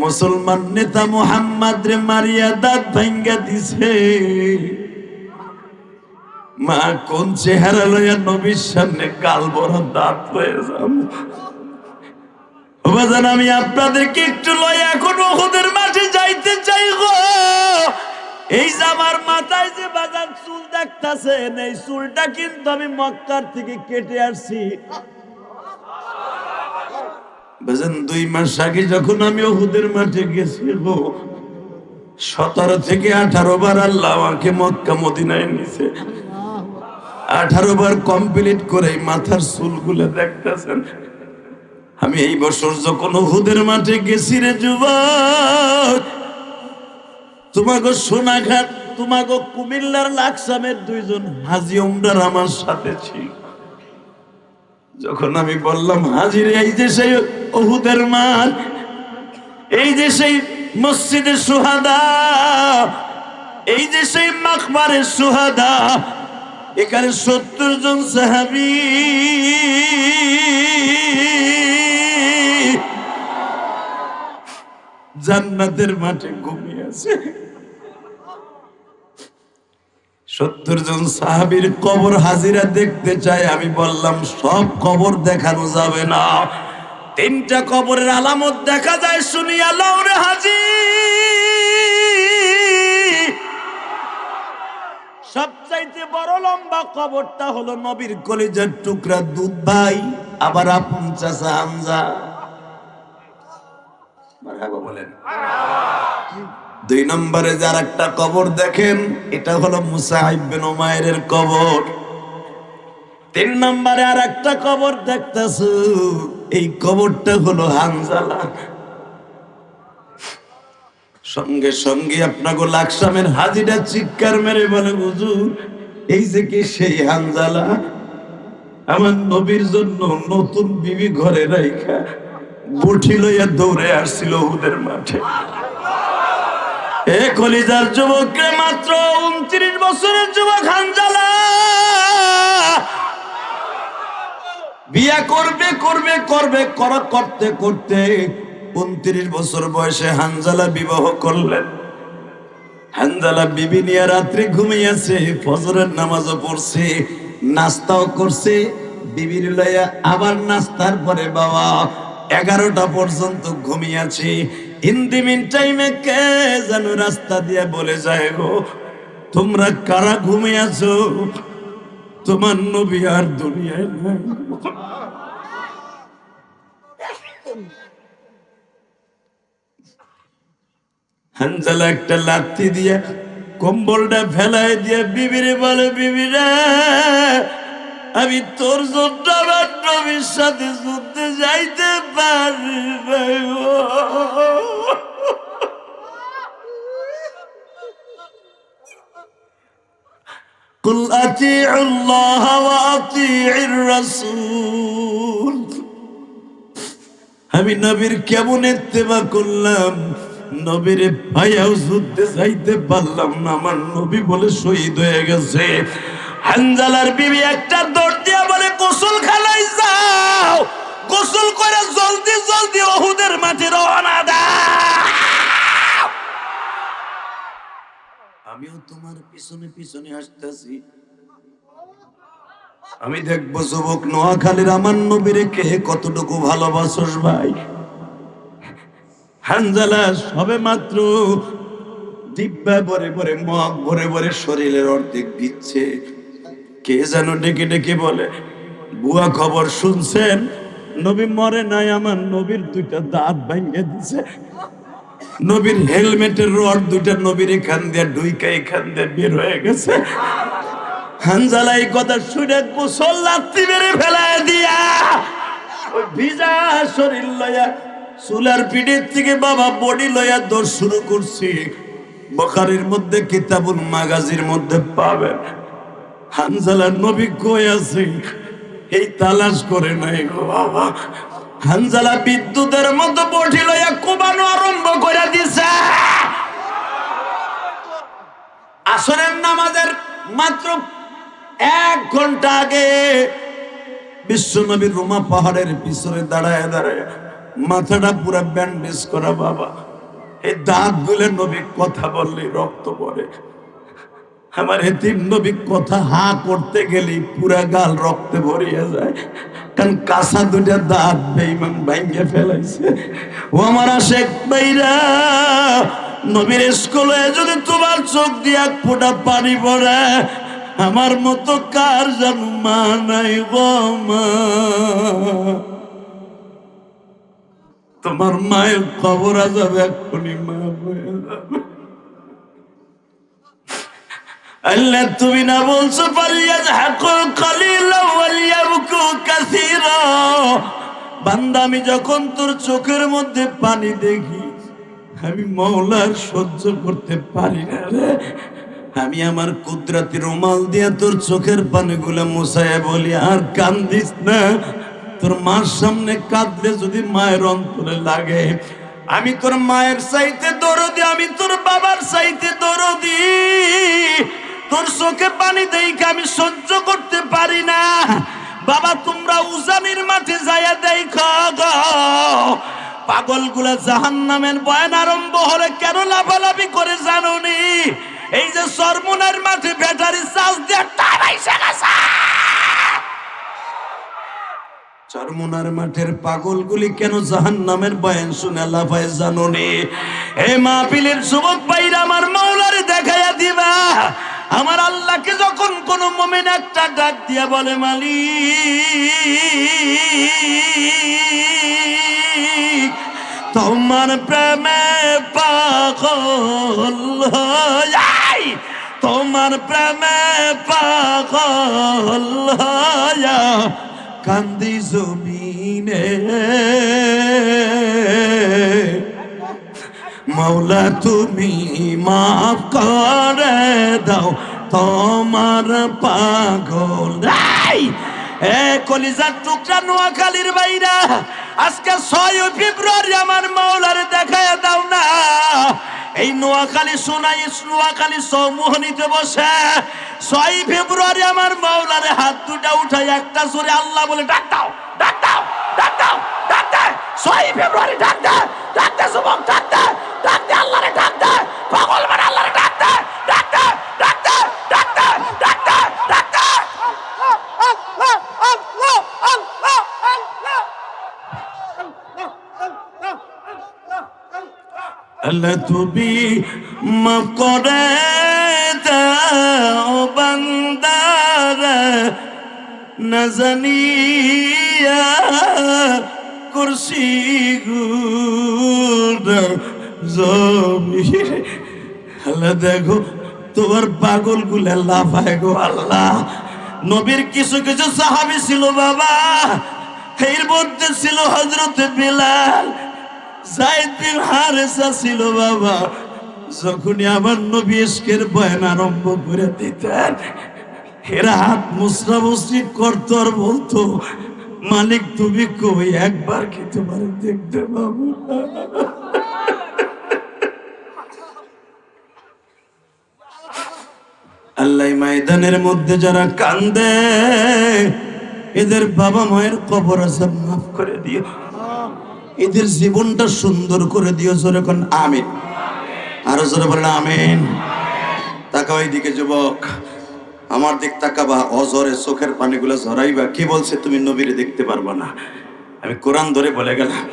মুসলমান নেতা মুহাম্মদ রে মারিয়া দাঁত ভাঙ্গা দিছে। মা কোন চেহারা লইয়া নবীর সামনে গাল বড় দাঁত হয়ে যাব? বাজান আমি আপনাদেরকে একটু লইয়া এখন উহুদের মাঠে যাইতে চাই গো। এই যে আমার মাথায় যে বাজান চুল দেখতাছেন, এই চুলটা কিন্তু আমি মক্কার থেকে কেটে আসছি। বাজান 2 মাস আগে যখন আমি উহুদের মাঠে গেছি গো, 17 থেকে 18 বার আল্লাহ আমাকে মক্কা মদিনায় নিছে। 18 বার কমপ্লিট করে মাথার চুলগুলো দেখতেছেন। আমি এই বছর যখন উহুদের মাঠে গেছি রে যুবক, তোমাকে সোনাঘাট, তোমাকে কুমিল্লার লাকসামের 2 জন হাজী উমরার আমার সাথে ছিল। যখন আমি বললাম, হাজী রে, এই যে সেই উহুদের মাঠ, এই যে সেই মসজিদে শুহাদা, এই যে সেই মাকবারে শুহাদা, এখানে 70 জন সাহাবী জান্নাতের মাঠে ঘুমিয়ে আছে। 70 জন সাহাবীর কবর হাজিরা দেখতে চাই। আমি বললাম সব কবর দেখানো যাবে না, 3টা কবরের আলামত দেখা যায়, শুনিয়া লাউরে হাজি। সবচাইতে বড় লম্বা কবরটা হলো নবীর কলিজার টুকরা দুধ ভাই, আবার আপন চাচা হামজা। মারহাবা বলেন। 2 নম্বরে যার একটা কবর দেখেন, এটা হলো মুসাইব বিন উমাইরের কবর। 3 নম্বরে আর একটা কবর দেখতেছো, এই কবরটা হলো হানজালা। সঙ্গে সঙ্গে আপনাকে লাকসামের হাজিরা চিৎকার মেরে বলে, হুজুর এই যে কি সেই হানজালা? আমার নবীর জন্য নতুন বিবি ঘরে রাইখা বটি লইয়া দৌড়ে আসছিল উহুদের মাঠে। এ কলিজার যুবককে, মাত্র 29 বছরের যুবক হানজালা বিয়া করতে করতে 29 বছর বয়সে হানজালা বিবাহ করলেন। হানজালা বিবি নিয়ে রাত্রে ঘুমিয়েছে, ফজরের নামাজও পড়ছে, নাস্তাও করছে বিবির লইয়া। আবার নাস্তার পরে বাবা 11টা পর্যন্ত ঘুমিয়েছে। ইন দি মিন টাইমে কে যেন রাস্তা দিয়ে বলে যায়, গো তোমরা কারা ঘুমিয়েছো? তোমার নবী আর দুনিয়ায় নাই। হানজালা একটা লাথি দিয়ে কম্বলটা ফেলাই দিয়ে বিবিরে বলে, বিবিরা আমি তোর জন্য আমার নবীর সাথে যুদ্ধে যাইতে পারি না। কুল আতিউল্লাহ ওয়া আতিউর রাসূল। আমি নবীর কেমন ইত্তেবা করলাম, নবীর ভাইয়াও যুদ্ধে যাইতে পারলাম না, আমার নবী বলে শহীদ হয়ে গেছে। হানজালার বিবি একটা দৌড় দিয়া বলে, গোসলখানায় যাও, গোসল করে জলদি জলদি উহুদের মাঠে রওনা দাও। আমিও তোমার পিছনে পিছনে আসতেছি, আমি দেখবো যুবক নোয়াখালীর আমার নবীরে কে কতটুকু ভালোবাসোস ভাই। হানজালা সবে মাত্র ডিব্বা ভরে ভরে মগ ভরে ভরে শরীরের অর্ধেক দিচ্ছে। কে যেন ডেকে ডেকে বলে, বুয়া খবর শুনছেন? নবী মরে নাই, আমার নবীর 2টা দাঁত ভাঙিয়ে দিছে। নবীর হেলমেটের রড 2টা নবীর এখান দিয়ে ঢুইকা এখান দিয়ে বের হয়ে গেছে। হানজালা এই কথা শুনে গোসল লাত্তি মেরে ফেলায় দিয়া ওই ভিজা শরীর লইয়া চুলার পিঠের থেকে বাবা বডি লইয়া দৌড় শুরু করছি। বুখারীর মধ্যে কিতাবুল মাগাজির মধ্যে পাবেন, হানজালার নবী কই আছে এই তালাশ করে নাই গো বাবা। হানজালা বিদ্যুতের মতো বডি লইয়া কোবানো আরম্ভ করে দিছে। আসরের নামাজের মাত্র 1 ঘন্টা আগে বিশ্বনবী রোমা পাহাড়ের পিছনে দাঁড়ায় দাঁড়ায় মাথাটা পুরা ব্যান্ডেজ করা বাবা। এই দাঁত গুলে নবী কথা বললে রক্ত পড়ে। আমার এতিম নবী কথা হা করতে গেলে পুরা গাল রক্তে ভরিয়ে যায়, কারণ কাঁচা 2টা দাঁত বেঈমান ভাঙিয়ে ফেলাইছে। ও আমার আশেক ভাইরা, নবীর স্কুলে যদি তোমার চোখ দিয়ে 1 ফোঁটা পানি পড়ে, আমার মতো কার যেন মা নাই গো মা। তোমার মায়ের খবর যাবে এক্ষুনি, মা হয়ে যাবে। আল্লাহ তুমি না বলছো ফালিয়াযহাকু কালিলান ওয়ালিয়াবকু কাসীরা। বান্দা আমি যখন তোর চোখের মধ্যে পানি দেখি, আমি মওলার সহ্য করতে পারি না রে। আমি আমার কুদরতি রুমাল দিয়ে তোর চোখের পানিগুলো মুছায়া বলি, আর কান্দিস না। তোর মার সামনে কাঁদলে যদি মায়ের অন্তরে লাগে, আমি তোর মায়ের চাইতে দরদি, আমি তোর বাবার চাইতে দরদি। তোর চোখে পানি দেখে আমি সহ্য করতে পারি না। বাবা তোমরা উজানির মাঠে যাইয়া দেখো গো, পাগলগুলা জাহান্নামের বয়ান আরম্ভ হলে কেন লাফালাফি করে জানোনি? এই যে চরমুনার মাঠে ব্যাটারি চার্জ দিয়ে টানাইছে গেছে। চরমুনার মাঠের পাগলগুলি কেন জাহান্নামের বয়ান শুনে লাফায় জানো নি? এই মাহফিলের যুবক ভাইরা আমার মাওলারে দেখাইয়া দিবা। আমার আল্লাহকে যখন কোন মুমিন একটা ডাক দিয়া বলে মালিক তোমার প্রেমে পাগল হই, তোমার প্রেমে পাগল হইয়া কান্দি জমিনে, মৌলা তুমি মাফ করে দাও তোমার পাগল। এ কলিজার টুকরা নোয়াখালীর বাইরা, আজকে 6 ফেব্রুয়ারি আমার মাওলারে দেখায় দাও না। এই নোয়াখালী সোনাই নোয়াখালী চৌমোহনীতে বসে 6 ফেব্রুয়ারি আমার মাওলারে হাত দুটা উঠাই একটা জোরে আল্লাহ বলে ডাক দাও, ডাক দাও, ডাক দাও, ডাক দে। 6 ফেব্রুয়ারি ডাক দে, ডাক দে যুবক, ডাক দে, ডাক দে আল্লাহরে, ডাক দে পাগল মানে আল্লাহরে, ডাক দে, ডাক দে, ডাক দে, ডাক দে, ডাক দে, ডাক দে। আল্লাহ তুমি মাফ করে দাও বান্দারা না জানিয়া করছি গুনাহ জমির। আল্লাহ দেখো তোমার পাগল গুলা লাফায় গো আল্লাহ। নবীর কিছু কিছু সাহাবী ছিল বাবা, এর মধ্যে ছিল হযরতে বিলাল, যায়েদ বিন হারেসা ছিল বাবা। যখনই আমার নবী ইশকের বয়ান আরম্ভ করে দিতেন, এরা হাত মুসরামুসরি করতো আর বলতো মালিক তুমি কই, একবার কি তোমার দেখতে পাবো? আল্লাহ ময়দানের মধ্যে যারা কান্দে এদের বাবা মায়ের কবর আযাব মাফ করে দিও, এদের জীবনটা সুন্দর করে দিও। জোরে কোন আমিন, আরো জোরে বলেন আমিন। তাকাও এইদিকে যুবক, আমার দিক তাকাবা, অজরে চোখের পানিগুলো ঝরাইবা। কি বলছে তুমি নবীরে দেখতে পারবা না? আমি কোরআন ধরে বলে গেলাম।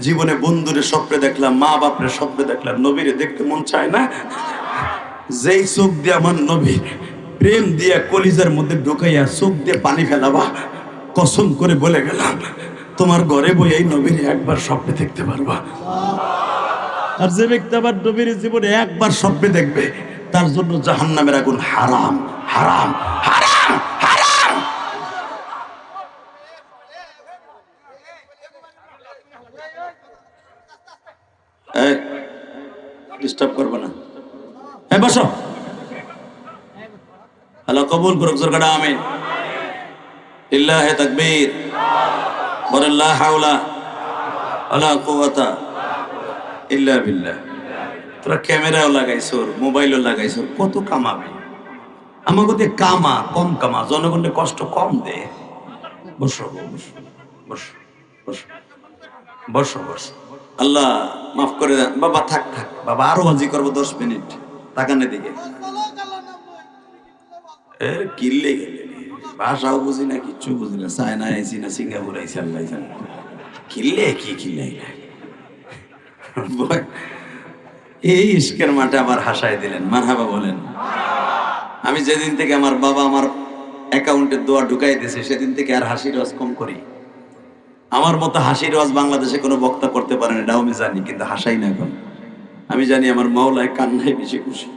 জীবনে বন্ধুরে স্বপ্নে দেখলাম, মা বাপরে স্বপ্নে দেখলাম, নবীরে দেখতে মন চায় না? যেই চোখ দিয়ে আমার নবী প্রেম দিয়া কলিজার মধ্যে ঢুকাইয়া চোখ দিয়ে পানি ফেলাবা, কসম করে বলে গেলাম তোমার ঘরে বই এই নবীরে একবার স্বপ্নে দেখতে পারবা। আর যে ব্যক্তি আবার নবীর জীবনে একবার স্বপ্নে দেখবে, তার জন্য জাহান্নামের আগুন হারাম, হারাম, হারাম, হারাম। এই ডিস্টার্ব করবে না, এই বসো। আল্লাহ কবুল করুক, জোরে কাটা আমিন। লিল্লাহি তাকবীর, বলেন লা হাওলা ওয়ালা কুওয়াতা ইল্লা বিল্লাহ। তোরা ক্যামেরাও লাগাইছো, মোবাইলও লাগাইছো, কত কামাবি? আমাকে দিয়ে কামা, কম কামা, জনগণের কষ্ট কম দে। বসো বসো বসো বসো বসো বসো। আল্লাহ মাফ করে দেন বাবা। থাক থাক বাবা, আরো হাজি করবো 10 মিনিট। তাকানে দিকে এর কিল্লে গেলে ভাষাও বুঝি না, কিচ্ছু বুঝি না। চায়না আইসি না সিঙ্গাপুর আইসি, আল্লাহ জানে। কিল্লে কি কিল্লে এই ইশকের মাঠে আমার হাসায় দিলেন। মারহাবা বলেন। আমি যেদিন থেকে আমার বাবা আমার অ্যাকাউন্টে দোয়া ঢুকাই দিয়েছে, সেদিন থেকে আর হাসির রস কম করি। আমার মতো হাসির রস বাংলাদেশে কোনো বক্তা করতে পারে না, এটাও আমি জানি, কিন্তু হাসাই না এখন। আমি জানি আমার মাওলায় কান্নায় বেশি খুশি।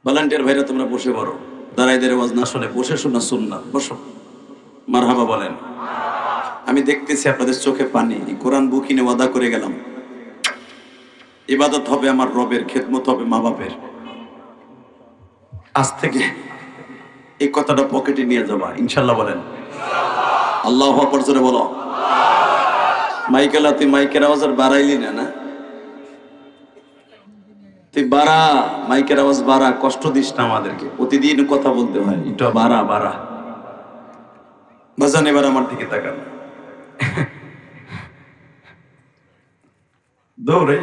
ভলান্টিয়ার ভাইরা তোমরা বসে পড়ো, দাঁড়াইদের আওয়াজ না শুনে বসে শোনা সুন্নাত। বসো, মারহাবা বলেন। আমি দেখতেছি আপনাদের চোখে পানি। কোরআন বুকিনে ওয়াদা করে গেলাম, ইবাদত হবে আমার রবের, খেদমত হবে মা বাপের। আজ থেকে এই কথাটা পকেটে নিয়ে যাবা, ইনশাল্লাহ বলেন। আল্লাহু আকবার জোরে বলো। মাইকেলা তুই মাইকের আওয়াজ আর বাড়াইলি না, না তুই বাড়া, মাইকের আওয়াজ বাড়া, কষ্ট দিস না আমাদেরকে, প্রতিদিন কথা বলতে হয়, এটা বাড়া বাড়া। বাজান এবার আমার দিকে তাকান, দৌড়ে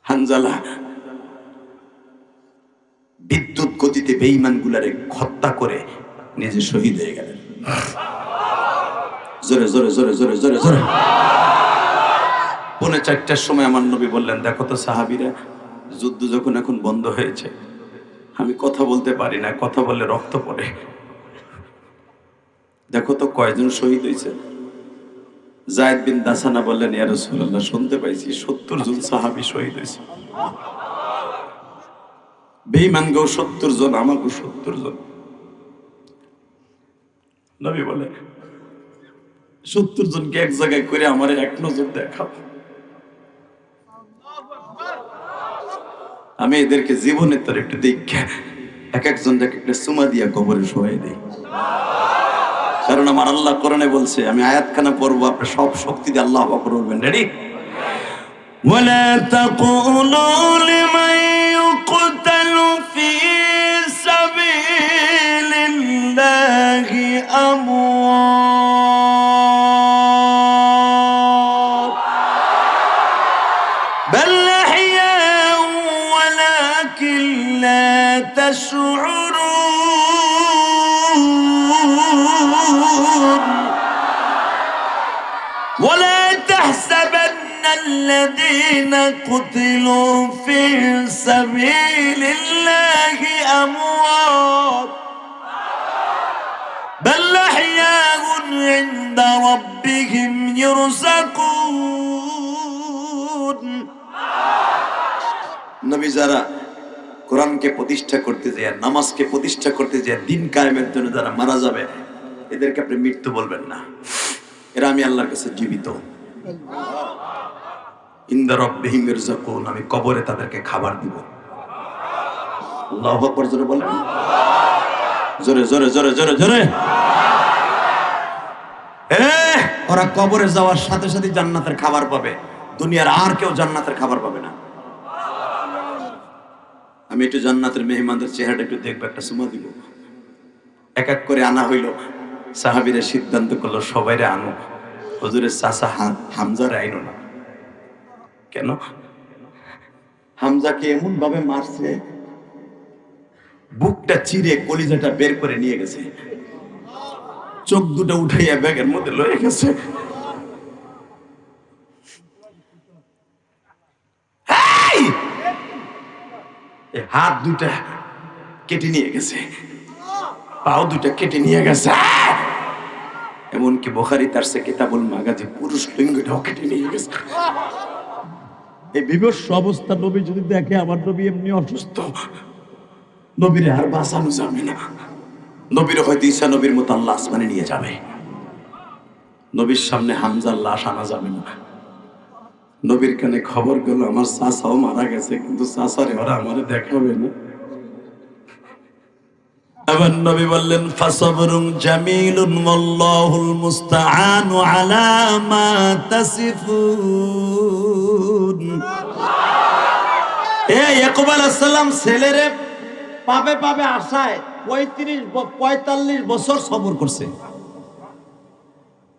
হানজালা বিদ্যুৎ গতিতে বেঈমান গুলারে হত্যা করে নিজে শহীদ হয়ে গেলেন। জোরে জোরে জোরে জোরে জোরে জোরে। 4:45 সময় আমার নবী বললেন, দেখো তো সাহাবীরা, যুদ্ধ যখন এখন বন্ধ হয়েছে, আমি কথা বলতে পারি না, কথা বললে রক্ত পড়ে, দেখো তো কয়জন শহীদ হয়েছে। যায়েদ বিন দাসানা বললেন, ইয়া রাসূলুল্লাহ, শুনতে পাইছি 70 জন সাহাবী শহীদ হয়েছে। বেঈমান গো 70 জন, আমাকে 70 জন। নবী বলে, 70 জনকে এক জায়গায় করে আমারে এক নজর দেখাও, আমি এদেরকে জীবনের তোর একটু দেখা এক একজনকে একটা সুমা দিয়া কবরে শোয়াই দেই। কারণ আমার আল্লাহ কোরআনে বলছে, আমি আয়াতখানা পড়বো, আপনি সব শক্তি দিয়ে আল্লাহু আকবার বলবেন। রেডি? ওয়ালা তাকুলু লিমান ইউকতালু ফি সাবিলিল্লাহি আমওয়াত বাল আহইয়াউ ওয়ালাকিন লা তাশউরুন ولا تحسبن الذين قتلوا في سبيل الله أموات بل أحياء عند ربهم يرزقون। নবী যারা কোরআনকে প্রতিষ্ঠা করতে যায়, নামাজকে প্রতিষ্ঠা করতে যায়, দিন কায়েমের জন্য যারা মারা যাবে, এদেরকে আপনি মৃত্যু বলবেন না, এরা আমি আল্লাহর কাছে জীবিত। ইনদা রাব্বিহিম ইয়ারযাকুন, আমি কবরে তাদেরকে খাবার দিব। আল্লাহু আকবার জোরে বলেন, জোরে জোরে জোরে জোরে জোরে। ওরা কবরে যাওয়ার সাথে সাথে জান্নাতের খাবার পাবে, দুনিয়ার আর কেউ জান্নাতের খাবার পাবে না। আমি একটু জান্নাতের মেহমানদের চেহারাটা একটু দেখবো, একটা সুমা দিব। এক এক করে আনা হইল, সাহাবীরা সিদ্ধান্ত করলো সবাইরে আনো, হুজুরের চাচা হামজারে আইনো না। কেন? হামজাকে এমন ভাবে মারছে, বুকটা চিরে কলিজাটা বের করে নিয়ে গেছে, চোখ দুটো উঠাইয়া ব্যাগের মধ্যে লয়ে গেছে। হাত দুটা কেটে নিয়ে গেছে, পাও দুটা কেটে নিয়ে গেছে, এমনকি বুখারী তার সে কিতাবুল মাগাজি পুরুষ লিঙ্গটাও কেটে নিয়ে গেছে। এই বিভৎস অবস্থা নবী যদি দেখে, আমার নবী এমনি অসুস্থ, নবীরে আর বাঁচানো যাবে না। নবীর হয়তো ঈসা নবীর মতো আল্লাহ আসমানে নিয়ে যাবে, নবীর সামনে হামজার লাশ আনা যাবে না। নবীর কানে খবর গেল, আমার চাচাও মারা গেছে, কিন্তু চাচারে ওরা আমারে দেখাবে না। আবার নবী বললেন, ফাসাবরুন জামিলুন ওয়াল্লাহুল মুস্তাআনু আলা মা তাসিফুন। ইয়াকুব আলাইহিস সালাম ছেলেরে পাবে পাবে আশায় 45 বছর সবর করছে,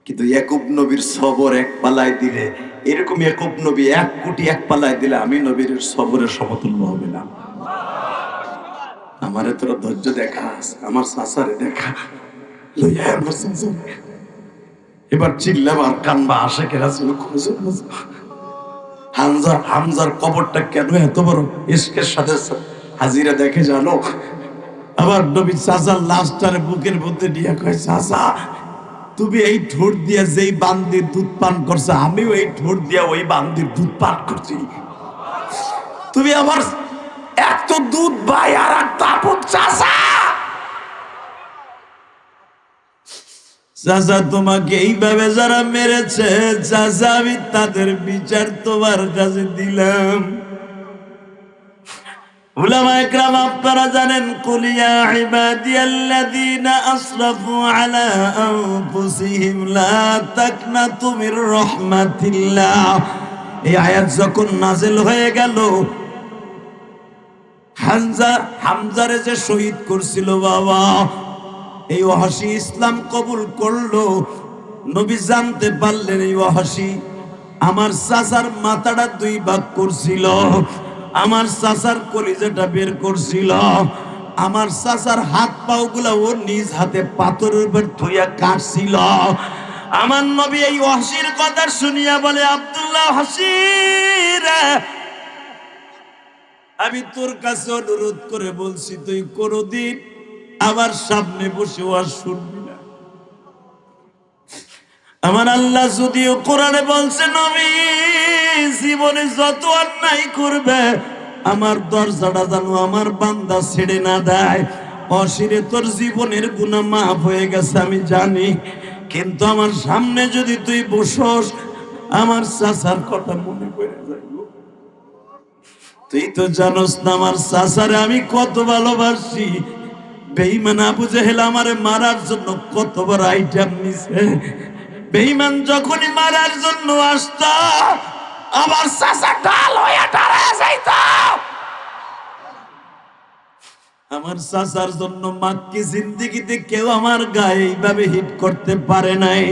কিন্তু ইয়াকুব নবীর সবর এক পালায় দিলে, এরকম ইয়াকুব নবী 1 কোটি এক পালায় দিলে আমি নবীর সবরের সমতুল্য হবে না। আমারে তোরা ধৈর্য দেখাস, আমার চাচারে দেখা, এবার চিল্লাবার কানবা আশেকে রাসূল খুঁজে। হামজার কবরটা কেন এত বড় ইশকের সাথে হাজিরা দেখে জানো? আবার নবী চাচার লাশটারে বুকের মধ্যে নিয়ে কয়, চাচা তুমি এই ঠোঁট দিয়া যেই বান্দির দুধ পান করছো, আমিও এই ঠোঁট দিয়া ওই বান্দির দুধ পান করছি। তুমি আমার এত দুধ ভাই আর তাপত চাচা, চাচা তোমাকে এইভাবে যারা মেরেছে, চাচা আমি তাদের বিচার তোমার কাছে দিলাম। উলামা ইকরাম আপনারা জানেন, কুল ইয়া ইবাদিয়াল্লাযীনা আসরাফু আলা আনফুসিহিম লা তাকনাতু মির রাহমাতিল্লাহ। এই আয়াত যখন নাযিল হয়ে গেল, হামজারে যে শহীদ করছিল বাবা, এই ওয়াহশী ইসলাম কবুল করলো। নবী জানতে পারলেন এই ওয়াহশী আমার চাচার মাথাটা দুই ভাগ করছিল, আমার চাচার কলিজাটা বের করছিল, আমার চাচার হাত পাও গুলা ও নিজ হাতে পাথরের উপর ধুইয়া কাটছিল। আমার নবী এই ওয়াহশীর কথা শুনিয়া বলে, আব্দুল্লাহ হাসির, আমি তোর কাছে অনুরোধ করে বলছি, তুই কোনদিন আমার সামনে বসে ওয়াজ শুনবি না। আমার আল্লাহ যদিও কোরআনে বলছে, নবী জীবনে যত অন্যায় করবে আমার দরজাটা জানো আমার বান্দা ছেড়ে না দেয়। অশিরে তোর জীবনের গুনাহ মাফ হয়ে গেছে আমি জানি, কিন্তু আমার সামনে যদি তুই বসস আমার চাচার কথা মনে পড়ে যাইব। তুই তো জানোস না আমার চাচারে আমি কত ভালোবাসি। বেঈমান আবু জেহেল আমারে মারার জন্য কতবার আইটেম নিছে। বেঈমান যখনই মারার জন্য আসতো আমার চাচা ঢাল হয়ে দাঁড়ায় যাইত। আমার চাচার জন্য মাক্কি জিন্দেগিতে কেউ আমার গায়ে এইভাবে হিট করতে পারে নাই।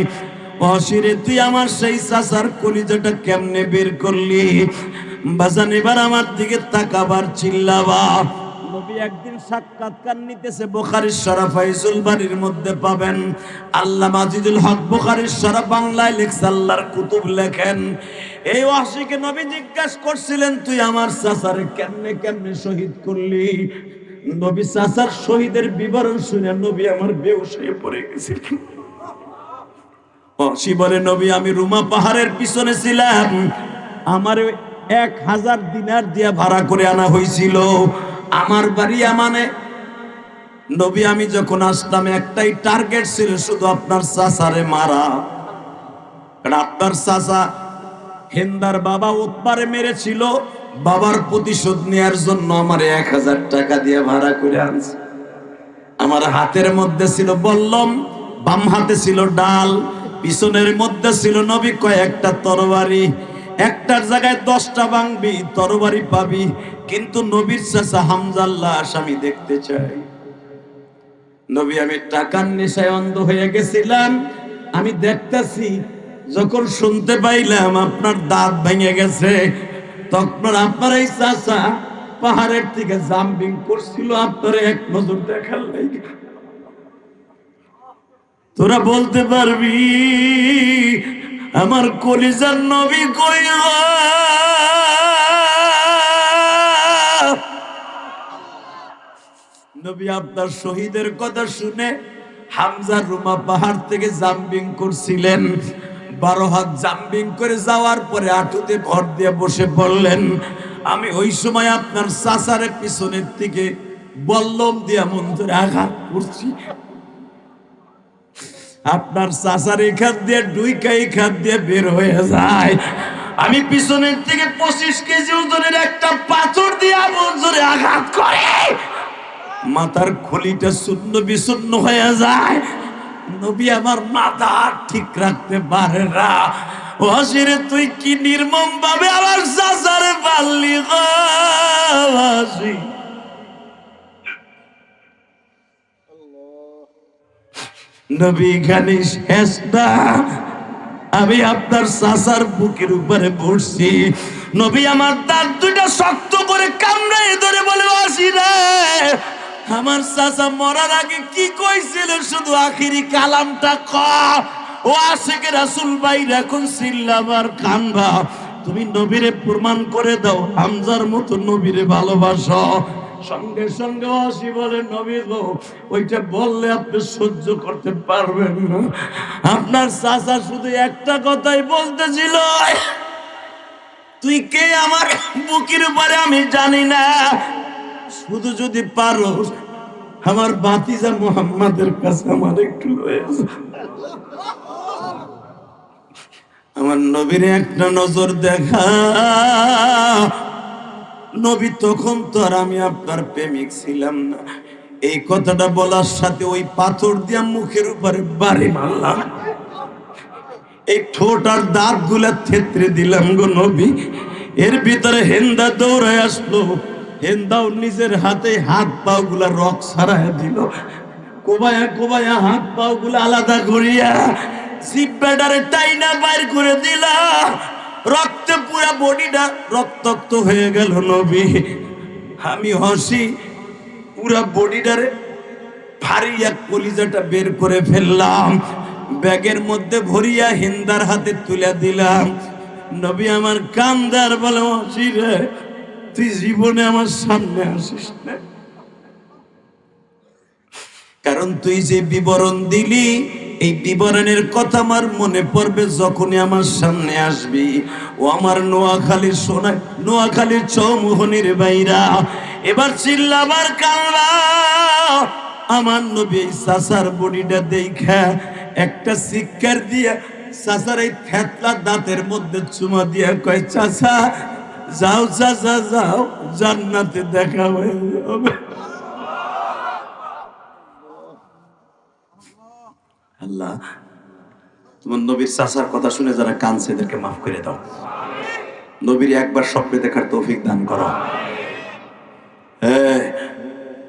অশিরে তুই আমার সেই চাচার কলিজাটা কেমনে বের করলি? বাজান এবার আমার দিকে তাকাবার, চিল্লাবা। নবী একদিন সাক্ষাৎকার নিতেছে, বুখারীর শরীফ ফাইজুল বারীর মধ্যে পাবেন। আল্লামা আজিজুল হক বুখারীর শরীফ বাংলায় লেখছে, আল্লাহর কুতুব লেখেন। এই ওয়াহশীকে নবী জিজ্ঞাসা করছিলেন, তুই আমার চাচারে কেমনে কেমনে শহীদ করলি? নবী চাচার শহীদের বিবরণ শুনে নবী আমার বেহুশ হয়ে পড়ে গেছিলেন। ওয়াহশী বলে, নবী আমি রুমা পাহাড়ের পিছনে ছিলাম, আমার 1000 দিনার দিয়া ভাড়া করে আনা হয়েছিল আমার বাড়ি আমানে। নবী আমি যখন আসলাম একটাই টার্গেট ছিল, শুধু আপনার চাচারে মারা। কারণ আপনার চাচা হিন্দার বাবা উৎপারে মেরেছিল, বাবার প্রতিশোধ নেয়ার জন্য আমার 1000 টাকা দিয়ে ভাড়া করে আনছে। আমার হাতের মধ্যে ছিল বল্লম, বাম হাতে ছিল ডাল, পিছনের মধ্যে ছিল নবী কয়েকটা তরবারি। একটার জায়গায় 10টা ভাঙবি তরবারি পাবি, কিন্তু নবীর চাচা হামজার লাশ আমি দেখতে চাই। নবী আমি টাকার নেশায় অন্ধ হয়ে গেছিলাম, আমি দেখতেছি। যখন শুনতে পাইলাম আপনার দাঁত ভেঙে গেছে, তখন আপনার এই চাচা পাহাড়ের থেকে জাম্পিং করছিল আপনার এক নজর দেখার লাগে। তোরা বলতে পারবি আমার কলিজার নবী কই? নবী আপনার শহীদের কথা শুনে হামজা রুমা পাহাড় থেকে জাম্পিং করছিলেন। 12 হাত জাম্পিং করে যাওয়ার পরে আঁটুতে ভর দিয়ে বসে পড়লেন। আমি ওই সময় আপনার চাচারের পিছনের থেকে বল্লম দিয়া মন্ত্রে আঘাত করছি। আপনার চাচার এখান দিয়ে ডুইকা এখান দিয়ে বের হয়ে যায়। আমি পিছনের থেকে 25 কেজি ওজনের একটা পাথর দিয়ে মন্ত্রে আঘাত করে মাথার খুলিটা শূন্য বিশূন্য হয়ে যায়। নবী আমার মাথা ঠিক রাখতে পারে না। ওয়াহশীরে তুই কি নির্মম ভাবে আমার চাচারে পারলি গো ওয়াহশী? নবী খালি শেষ না, আমি আপনার চাচার বুকের উপরে বসছি। নবী আমার দাঁত দুটা শক্ত করে কামড়ে ধরে বলে, ওয়াহশী রে, আমার চাচা মরার আগে কি কইছিল শুধু আখিরি কালামটা ক। ও আশিকে রাসূল ভাইরা এখন চিল্লাবার কানবা, তুমি নবীরে প্রমাণ করে দাও হামজার মতো নবীরে ভালোবাসো। সঙ্গে সঙ্গে ওয়াহশী বলে, নবী গো, ওইটা বললে আপনি সহ্য করতে পারবেন না। আপনার চাচা শুধু একটা কথাই বলতেছিল, তুই কে আমার বুকের উপরে আমি জানি না, শুধু যদি পারো আমার ভাতিজা মুহাম্মাদের কাছে আমার একটু লয়ে যা। আমার নবীর একটা নজর দেখা। নবী তখন তো আর আমি আপনার প্রেমিক ছিলাম না। এই কথাটা বলার সাথে ওই পাথর দিয়া মুখের উপরে বাড়ি মারলাম, এই ঠোঁট আর দাঁত গুলা থেতরে দিলাম গো নবী। এর ভিতরে হেন্দা দৌড়ায় আসলো, হেন্দাও নিজের হাতে হাত পাও গুলা রক ছাড়ায় দিল, কোবায়া কোবায়া হাত পাও গুলা আলাদা করিয়া জিব্বাটারে টাইনা বাইর করে দিলা। রক্তে পুরা বডিটা রক্তাক্ত হয়ে গেল নবী। আমি হাসি, পুরা বডিটারে ভারী এক কলিজাটা বের করে ফেললাম, ব্যাগের মধ্যে ভরিয়া হিন্দার হাতে তুলে দিলাম। নবী আমার কান্দার বলে, হাসি রে, তুই জীবনে আমার সামনে আসিস না, কারণ তুই যে বিবরণ দিলি এই বিবরণের কথা আমার মনে পড়বে যখনই আমার সামনে আসবি। ও আমার নোয়াখালীর সোনায়, নোয়াখালীর চৌমোহনীর বাইরা, এবার চিল্লাবার কান্না। আমার নবী চাচার বডিটা দেখা একটা শিক্ষার দিয়া চাচার এই থেতলা দাঁতের মধ্যে চুমা দিয়া কয়, চাচা যাও, চাচা যাও, জান্নাতে দেখা হয়ে যাবে। আল্লাহ, তোমার নবীর চাচার কথা শুনে যারা কাঁদছে এদেরকে মাফ করে দাও। নবীর একবার স্বপ্নে দেখার তৌফিক দান করো। হ্যাঁ,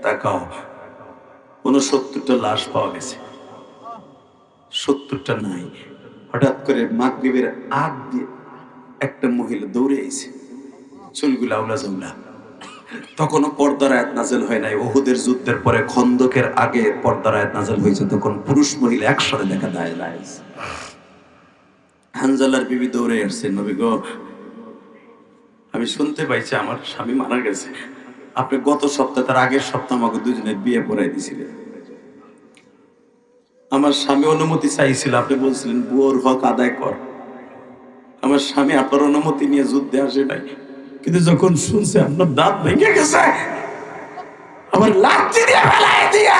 তাকাও, 69টা লাশ পাওয়া গেছে, 70টা নাই। হঠাৎ করে মাগরিবের আগ দিয়ে একটা মহিলা দৌড়ে এসে, চুলগুলা উলা জৌলা। তখনও পর্দার আয়াত নাযিল হয় নাই। উহুদের যুদ্ধের পরে খন্দকের আগে পর্দার আয়াত নাযিল হয়েছে, তখন পুরুষ মহিলা একসাথে দেখা যায়। হানজালার বিবি দৌড়ে আসছে, নবী গো, আমি শুনতে পাইছি আমার স্বামী মারা গেছে। আপনি গত সপ্তাহে, তার আগের সপ্তাহ আমাকে দুজনের বিয়ে পড়াই দিয়েছিলেন। আমার স্বামী অনুমতি চাইছিল, আপনি বলছিলেন বুয়োর হক আদায় কর। আমার স্বামী আপনার অনুমতি নিয়ে যুদ্ধে আসে নাই, কিন্তু যখন শুনছে আপনার দাঁত ভেঙে গেছে, আমার লাঠি দিয়ে ফেলাই দিয়া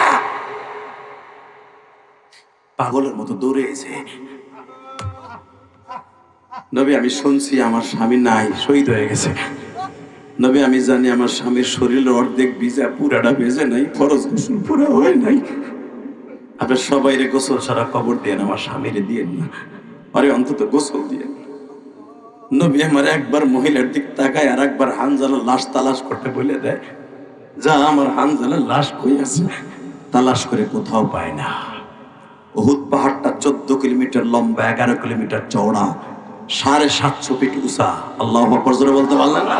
পাগলের মতো দৌড়ে এসে, নবী আমি শুনছি আমার স্বামী নাই, শহীদ হয়ে গেছে। নবী আমি জানি আমার স্বামীর শরীরের অর্ধেক ভিজা, পুরাটা ভেজে নাই, ফরজ গোসল পুরা হয় নাই। আপনার সবাইরে গোসল ছাড়া কবর দিয়ে আমার স্বামীরে দিয়ে না, আরে অন্তত গোসল দিয়ে। নবী আমার একবার মহিলার দিক তাকায়, আর একবার হানজালার লাশ তালাশ করতে বলে দেয়, যা আমার হানজালার লাশ কই আছে তালাশ করে কোথাও পায় না। উহুদ পাহাড়টা 14 কিলোমিটার লম্বা, 11 কিলোমিটার চওড়া, 750 ফিট উঁচা। আল্লাহু আকবার জোরে বলতে পারলেন না?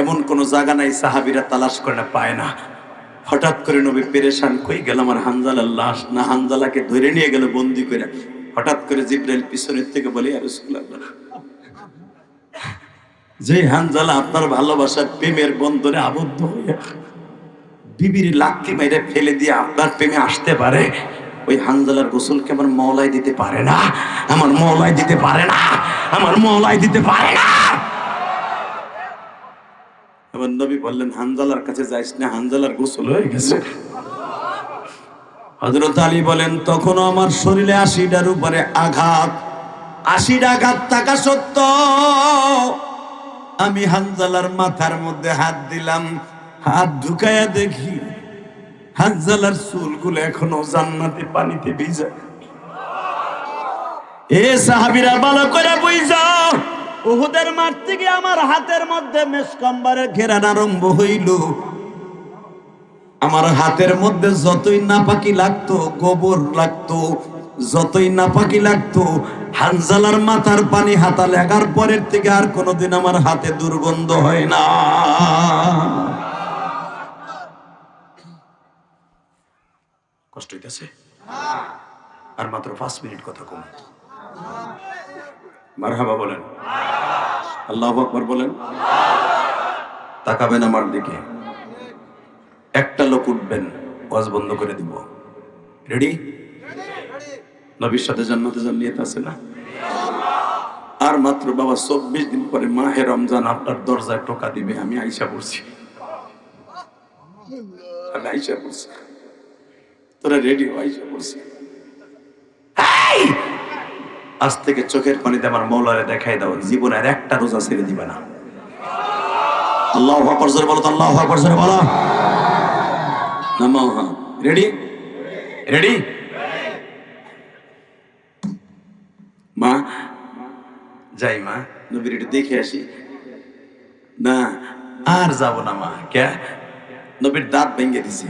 এমন কোন জায়গা নাই সাহাবীরা তালাশ করে না, পায় না। হঠাৎ করে নবী পেরেশান, কই গেল আমার হানজালার লাশ? না, হানজালাকে ধরে নিয়ে গেল বন্দি করে। হঠাৎ করে জিবরাইল পিছনের থেকে বলে, ইয়া রাসূলুল্লাহ, যে হানজালা আপনার ভালোবাসার প্রেমের বন্ধনে আবদ্ধ হইয়া বিবির লাথি মেরে ফেলে দিয়ে আপনার প্রেমে আসতে পারে, ওই হানজালার গোসলকে আমার মওলাই দিতে পারে না, আমার মওলাই দিতে পারে না, আমার মওলাই দিতে পারে না। আমার নবী বললেন, হানজালার কাছে যাইস না, হানজালার গোসল হয়ে গেছে। হযরত আলী বলেন, তখনও আমার শরীরে 80টার উপরে আঘাত, 80টা আঘাত থাকা সত্ত্বেও আমি হানজালার মাথার মধ্যে হাত দিলাম, হাত ঢুকায়া দেখি হানজালার চুলগুলো এখনো জান্নাতি পানিতে ভিজা। এ সাহাবীরা ভালো করে বুঝাও, উহুদের মাঠ থেকে আমার হাতের মধ্যে মেশকাম্বারের ঘেরান আরম্ভ হইল। আমার হাতের মধ্যে যতই নাপাকি লাগতো, গোবর লাগতো, যতই নাপাকি লাগতো, হানজালার মাথার পানি হাতা লাগার পরের থেকে আর কোনোদিন আমার হাতে দুর্গন্ধ হয় না। কষ্ট হইতেছে? আর মাত্র 5 মিনিট কথা কম। মারহাবা বলেন, আল্লাহু আকবার বলেন। তাকাবেন আমার দিকে, একটা লোক উঠবেন, ওয়াজ বন্ধ করে দিব। রেডি? নবীর সাথে জান্নাতে যাওয়ার নিয়ত আছে না? আর মাত্র বাবা 24 দিন পরে মাহে রমজান আপনার দরজায় টোকা দিবে। আমি আইসা পড়ছি, আমি আইসা পড়ছি, তোরা রেডি? আইসা পড়ছি। আজ থেকে চোখের পানিতে আমার মওলারে দেখাই দাও, জীবনে আর একটা রোজা ছেড়ে দিবে না। আল্লাহু আকবার জোরে বলো তো, আল্লাহু আকবার জোরে বলো। নামাও। হ্যাঁ, রেডি? রেডি? মা যাই, মা নবীর একটু দেখে আসি। না, আর যাব না মা। কে? নবীর দাঁত ভেঙে দিছে।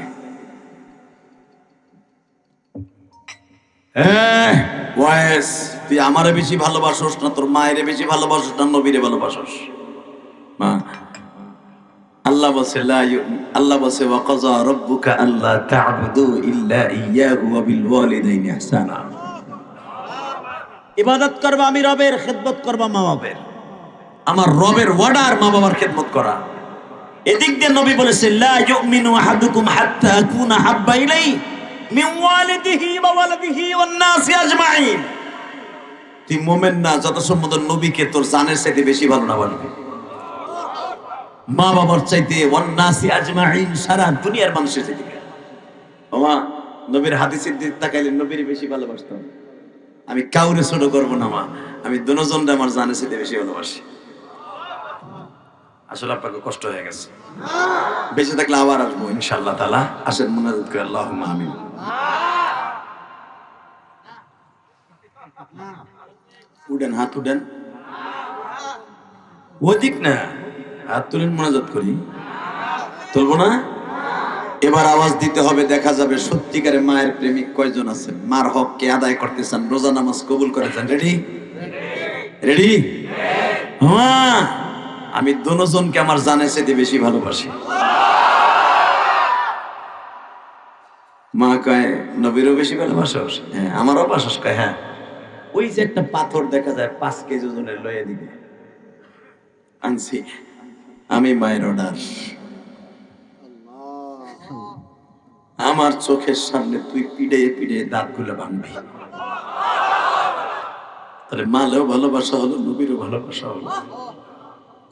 ওয়াইস, তুই আমারে বেশি ভালোবাসোস না তোর মায়ের বেশি ভালোবাসোস না নবীরে ভালোবাসোস? মা আল্লাহ বলছে আল্লাহ বলছে ওয়া কাযা রাব্বুকা আল্লা তা'বুদু ইল্লা ইয়্যাহু ওয়া বিল ওয়ালিদাইনি ইহসানা। ইবাদত করবা আমি রবের, খেদমত করবা মা বাবার। আমার রবের ওয়ার্ডার মা বাবার খেদমত করা। এদিক দিয়ে নবী বলেছে লা ইউমিনু আহাদুকুম হাত্তা আকুনা হাব্বা ইলাইহি মিন ওয়ালিদিহি ওয়া ওয়ালাদিহি ওয়ান নাসি আজমাইন। তুই মুমিন না যত সম্বন্ধ নবীকে তোর জানের চাইতে বেশি ভালো না বাসবি, মা বাবার চাইতে, ওয়ান নাসি আজমাইন সারা দুনিয়ার মানুষের চাইতে। বাবা নবীর হাদিসের দিকে তাকাইলে নবীর বেশি ভালোবাসতাম। আমি কাউরে ছোট করবো না মা, আমি দুজনরে আমার জানের চাইতে বেশি ভালোবাসি। আসলে আপনাকে কষ্ট হয়ে গেছে, বেঁচে থাকলে আবার আসবো ইনশাআল্লাহ তাআলা। আসেন মুনাজাত করে আল্লাহুম্মা আমিন। উঠেন, হাত উঠেন, ওদিক না, হাত তুলেন, মুনাজাত করি। তুলবো না? এবার আওয়াজ দিতে হবে, দেখা যাবে সত্যিকারে মায়ের প্রেমিক কয়জন আছেন, মার হককে আদায় করতে চান, রোজা নামাজ কবুল করে চান। রেডি? রেডি? হ্যাঁ, আমি দুজনকে আমার জানের চাইতে বেশি ভালোবাসি। মা কয় নবীরও বেশি ভালোবাসোস? হ্যাঁ। আমারও বাসস? কয় হ্যাঁ। ওই যে একটা পাথর দেখা যায় 5 কেজি ওজনের, লয়ে দিবে, আনছি আমি মায়ের অর্ডার। আমার চোখের সামনে তুই পিড়ে পিড়ে দাঁতগুলো ভাঙবি, তাহলে মালেও ভালোবাসা হলো, নবীরও ভালোবাসা হলো।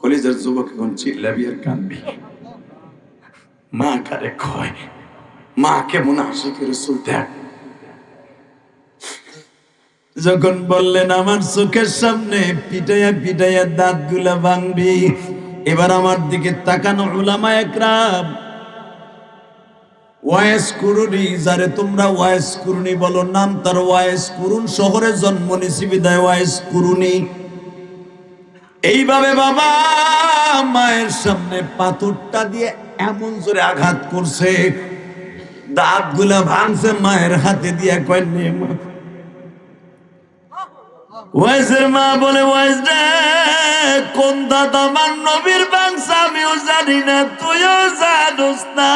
কলেজের যুবক এখন চিল্লাবি আর কানবি। মা কারে কয়, মা কেমন আশিকের রাসূল দেখ। যখন বললেন আমার চোখের সামনে পিটাইয়া পিটাইয়া দাঁতগুলা ভাঙবি, এবার আমার দিকে তাকানো উলামায়ে কেরাম, ওয়াইস কুরুনি, যারে তোমরা ওয়াইস কুরুনি বলো, নাম তার ওয়াইস কুরুন, শহরে জন্ম নিছি বিদায় ওয়াইস কুরুনি। এইভাবে বাবা মায়ের সামনে পাথরটা দিয়ে এমন জোরে আঘাত করছে, দাঁতগুলা ভাঙছে মায়ের হাতে দিয়ে। কয় নে মা। ওয়াইসের মা বলে ওয়াইস রে, কোন দাঁত আমার নবীর ভাঙছে আমিও জানি না, তুইও জানোস না।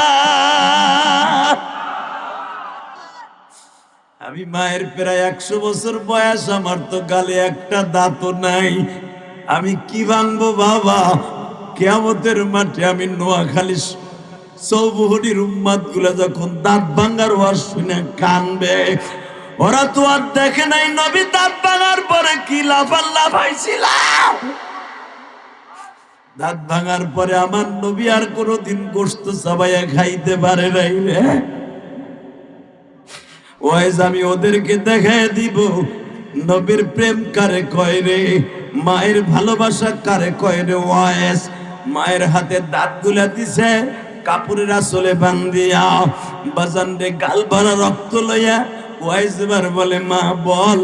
আমি মায়ের প্রায় 100 বছর বয়স, আমার তো গালে একটা দাঁতও নাই, আমি কি ভাঙবো বাবা? কিয়ামতের মাঠে আমি নোয়াখালী চৌবুহরির উম্মাত গুলা যখন দাঁত ভাঙার ওয়াজ শুনে কানবে, ওরা তো আর দেখে নাই নবী দাঁত ভাঙার পরে কি লাফাল্লাফ হয়েছিল। দাঁত ভাঙার পরে আমার নবী আর কোনোদিন গোশত চাবাইয়া খাইতে পারে নাই রে। ওয়াইজ আমি ওদেরকে দেখায় দিব নবীর প্রেম কারে কয় রে, মায়ের ভালোবাসা কারে কয় রে। ওয়াইজ মায়ের হাতে দাঁতগুলা দিছে, কাপড়ের আসলে বান্ধিয়া, বাজান রে গাল ভরা রক্ত লইয়া ওয়াইজ এবার বলে মা বল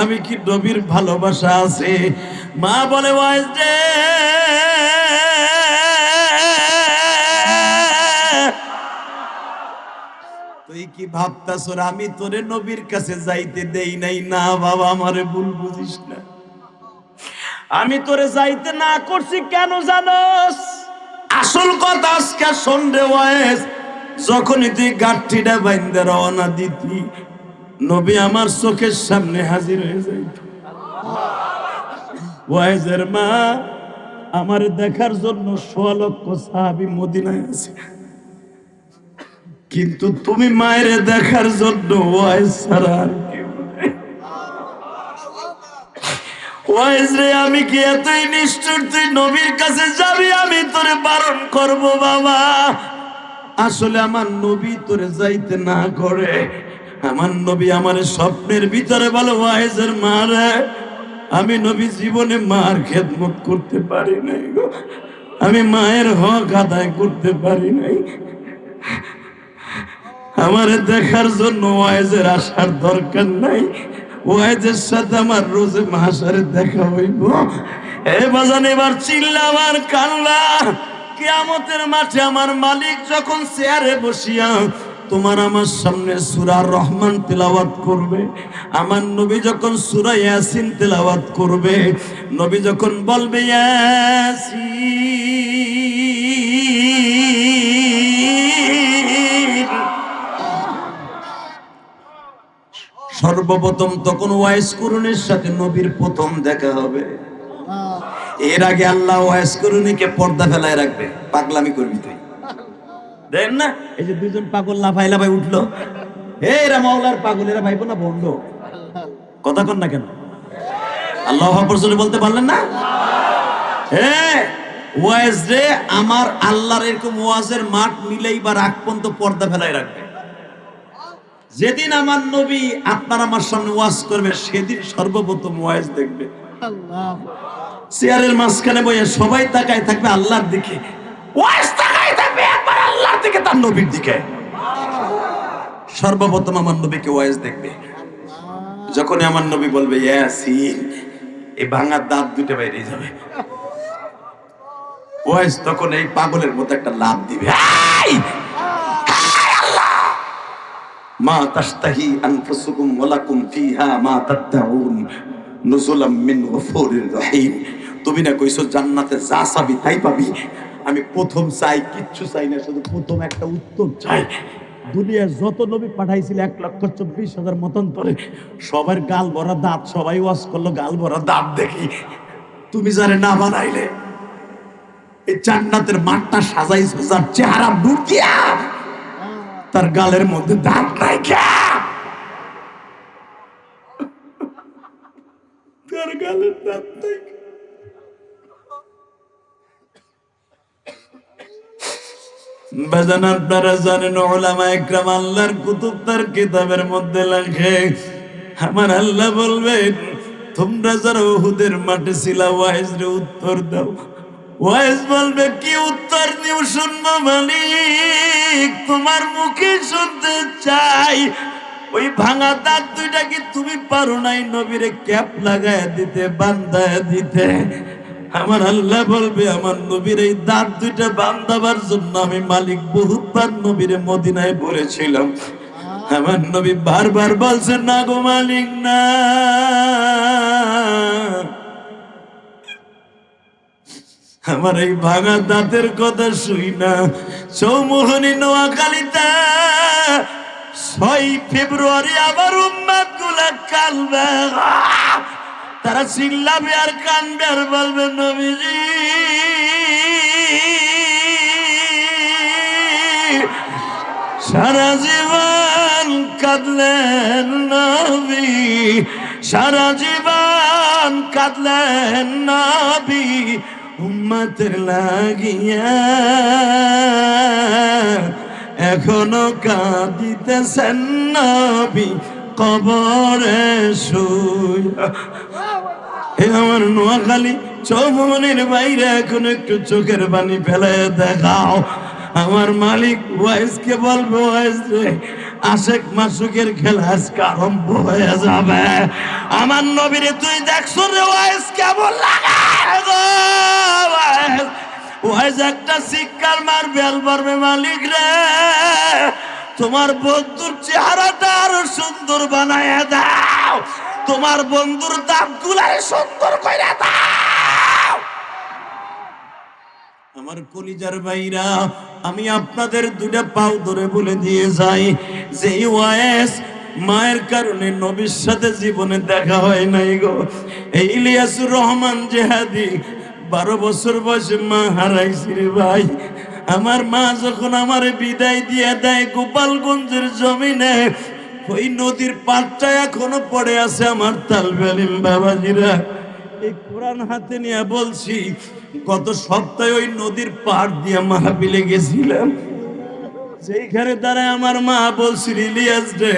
আমি কি নবীর ভালোবাসা আছে? মা বলে ওয়াইজ রে, তুই কি ভাবতাছ আমি তোরে নবীর কাছে যাইতে দেই নাই? না বাবা, আমারে ভুল বুঝিস না, আমি তোরে যাইতে না করছি কেন জানোস? আসল কথা আজকে শোন রে ওয়াইস, যখনই তুই গাঠিটা বাইন্দা রওনা দিতি, নবী আমার চোখের সামনে হাজির হয়ে যাইত। ওয়াইজের মা আমার দেখার জন্য 100 লক্ষ সাহাবী মদিনায় আছে, কিন্তু তুমি মায়ের দেখার জন্য ওয়াইজ ছাড়া আর কেউ নেই। ওয়াইজ রে, আমি কি এতই নিষ্ঠুর তুই নবীর কাছে যাবি আমি তোরে বারণ করব বাবা? আসলে আমার নবী তোরে যাইতে না করে, আমার নবী আমার স্বপ্নের ভিতরে বলে ওয়াইজের মা রে, আমি নবী জীবনে মার খেদমত করতে পারি নাই গো, আমি মায়ের হক আদায় করতে পারি নাই, আমারে দেখার জন্য ওয়াইজের আসার দরকার নাই, ওয়াইজের সাথে আমার রোজে মাহশারে দেখা হইব। এ বাজান এবার চিল্লা আমার কান্না, কিয়ামতের মাঠে আমার মালিক যখন চেয়ারে বসিয়া তোমার আমার সামনে সূরা রহমান তেলাওয়াত করবে, আমার নবী যখন সূরা ইয়াসিন তেলাওয়াত করবে, নবী যখন বলবে ইয়াসিন, সর্বপ্রথম তখন ওয়াইস কুরুনের সাথে নবীর প্রথম দেখা হবে। এর আগে আল্লাহ ওয়াইস কুরুনিকে পর্দা ফেলায় রাখবে, পাগলামি করবি তুই, দেন না? এই যে দুইজন পাগল লাফাই লাফাই উঠলো, এরা মাওলার পাগল, এরা ভাইবো না বন্ধ, কথা কন না কেন? আল্লাহু আকবার জোরে বলতে পারলেন না? হ্যাঁ, ওয়াইজ রে আমার আল্লাহর এরকম ওয়াজের মাঠ মিলাইবার আগ পর্যন্ত পর্দা ফেলায় রাখবে। যেদিন আমার নবী আপনার আমার সামনে ওয়াজ করবে, সেদিন সর্বপ্রথম ওয়াজ দেখবে। চেয়ারের মাঝখানে বসে সবাই তাকায় থাকবে আল্লাহর দিকে, ওয়াজ তাকায় থাকবে একবার আল্লাহর দিকে, তার নবীর দিকে। সর্বপ্রথম আমার নবীকে ওয়াজ দেখবে। যখন আমার নবী বলবে ইয়াসিন, এই ভাঙা দাঁত দুটো বাইরে যাবে। ওয়াজ তখন এই পাগলের মতো একটা লাভ দিবে, মা তাশতাহি আনফুসুকুম ওয়া লাকুম ফিহা মা তাদউন নুজুলাম মিন গফুরির রহিম। তুমি না কইছো জান্নাতে যা চাবি তাই পাবি, আমি প্রথম চাই কিচ্ছু চাই না, শুধু প্রথম একটা উত্তর চাই। দুনিয়ার যত নবী পাঠাইছিল 1,24,000 মতান্তরে, সবার গাল ভরা দাঁত, সবাই ওয়াজ করলো গাল ভরা দাঁত দেখি, তুমি যারে না বানাইলে, এই জান্নাতের মাঠটা সাজাইছো যার চেহারা নূর দিয়া, তার গালের মধ্যে দাঁত রাইখা, তার গালের দাঁত রাইখা। বাজান আপনারা জানেন, উলামা ইকরাম আল্লাহর কুতুব তার কিতাবের মধ্যে লেখে, আমার আল্লাহ বলবেন তোমরা যারা উহুদের মাঠে ছিলা ওয়াইজ রে উত্তর দাও। ওয়াইজ বলবে কি উত্তর দিও শুনবো মালিক, তোমার মুখে শুনতে চাই। ওই ভাঙা দাঁত দুইটা কি তুমি পারো নাই নবীরে ক্যাপ লাগায় দিতে, বান্ধায় দিতে? আমার আল্লাহ বলবে আমার নবীর এই দাঁত দুইটা বান্ধাবার জন্য আমি মালিক বহুতবার নবীরে মদিনায় বলেছিলাম। আমার নবী বারবার বলছেন না গো মালিক না, আমার এই ভাঙা দাঁতের কথা শুই না। চৌমোহনী নোয়াখালীতে 6 ফেব্রুয়ারি আবার উম্মত গুলা কালবে, তারা চিল্লাবে আর কানবে আর বলবে নবীজি সারা জীবন কাঁদলেন নবী, সারা জীবন কাঁদলেন নবী উম্মতের লাগিয়া, এখনো কাঁদিতেছেন নবী কবরে শুইয়া। হে আমার নোয়াখালী চৌমনির বাইরে এখন একটু চোখের পানি ফেলে দেখাও। আমার মালিক ওয়াইজকে বলবো, ওয়াইজ রে আশেক মাসুকের খেলা আজকে আরম্ভ হয়ে যাবে। আমার নবীরে তুই দেখছো রে ওয়াইজ কেমন লাগে? ওয়াইজ একটা শিক্ষার মারবে আর বলবে মালিক রে তোমার বন্ধুর চেহারাটা আরো সুন্দর বানায় দাও, তোমার বন্ধুর দাঁতগুলাই সুন্দর করে দাও। আমার কলিজার ভাইরা, আমি আপনাদের দুটা পাও ধরে বলে দিয়ে যাই যে ওয়াইস মায়ের কারণে নবীর সাথে জীবনে দেখা হয় নাই গো। এই ইলিয়াসুর রহমান জেহাদি 12 বছর বয়সে মা হারাইছি রে ভাই। আমার মা যখন আমারে বিদায় দিয়ে দেয় গোপালগঞ্জের জমিনে, ওই নদীর পাড়টা এখনো পড়ে আছে আমার তালবেলিম বাবাজিরা। এই কোরআন হাতে নিয়ে বলছি, গত সপ্তাহে ওই নদীর পাড় দিয়ে মাহফিলে গেছিলাম। সেইখানে দাঁড়ায় আমার মা বলছিল ইলিয়াস রে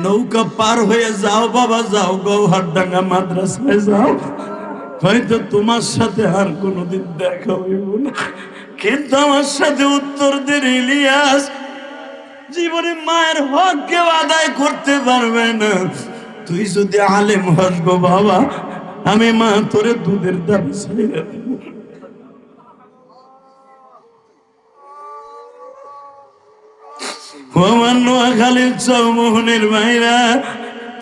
নৌকা পার হয়ে যাও বাবা, যাও গৌহারডাঙ্গা মাদ্রাসায় যাও, হয়তো তোমার সাথে আর কোনোদিন দেখা হইব না। কিন্তু আমার সাথে উত্তর দেন ইলিয়াস জীবনে মায়ের হক কেউ আদায় করতে পারবে না। তুই যদি আলেম হস গো বাবা, আমি মা তোরে দুধের দাম ছেড়ে দেব। আমার নোয়াখালীর চৌমোহনের ভাইরা,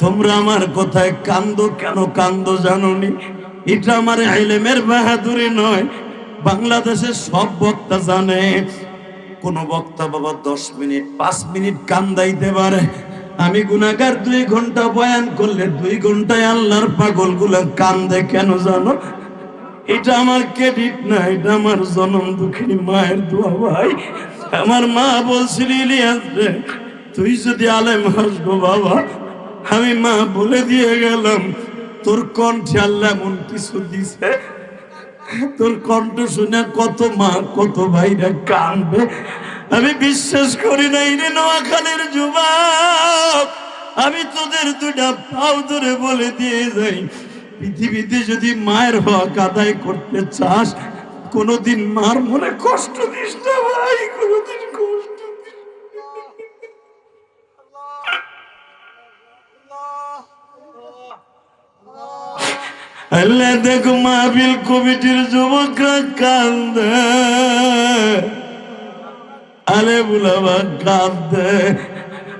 তোমরা আমার কথায় কান্দো কেন কান্দো জানোনি? এটা আমার ইলমের বাহাদুরি নয়, বাংলাদেশের সব বক্তা জানে। কোন বক্তা বাবা 10 মিনিট 5 মিনিট কান্দাইতে পারে, আমি গুনাহগার 2 ঘন্টা বয়ান করলে 2 ঘন্টায় আল্লাহর পাগলগুলো কান্দে কেন জানো? এটা আমার ক্রেডিট না, এটা আমার জনম দুঃখিনী মায়ের দোয়া ভাই। আমার মা বলছিল, ইলিয়াস রে, তুই যদি আলেম হস গো বাবা, আমি মা বলে দিয়ে গেলাম, তোর কণ্ঠে আল্লাহ এমন কিছু দিছে, তোর কণ্ঠ শুনে কত মা কত ভাইরা কাঁদবে। আমি বিশ্বাস করি নাই রে নোয়াখালীর যুবক, আমি তোদের 2টা পাও ধরে বলে দিয়ে যাই, পৃথিবীতে যদি মায়ের হক আদায় করতে চাস, কোনোদিন মার মনে কষ্ট দিস না ভাই, কোনোদিন কষ্ট দিস না। আল্লাহ দেখো মাহফিল কমিটির যুবকরা কান্দে, আলে বুলাবা কান্দে।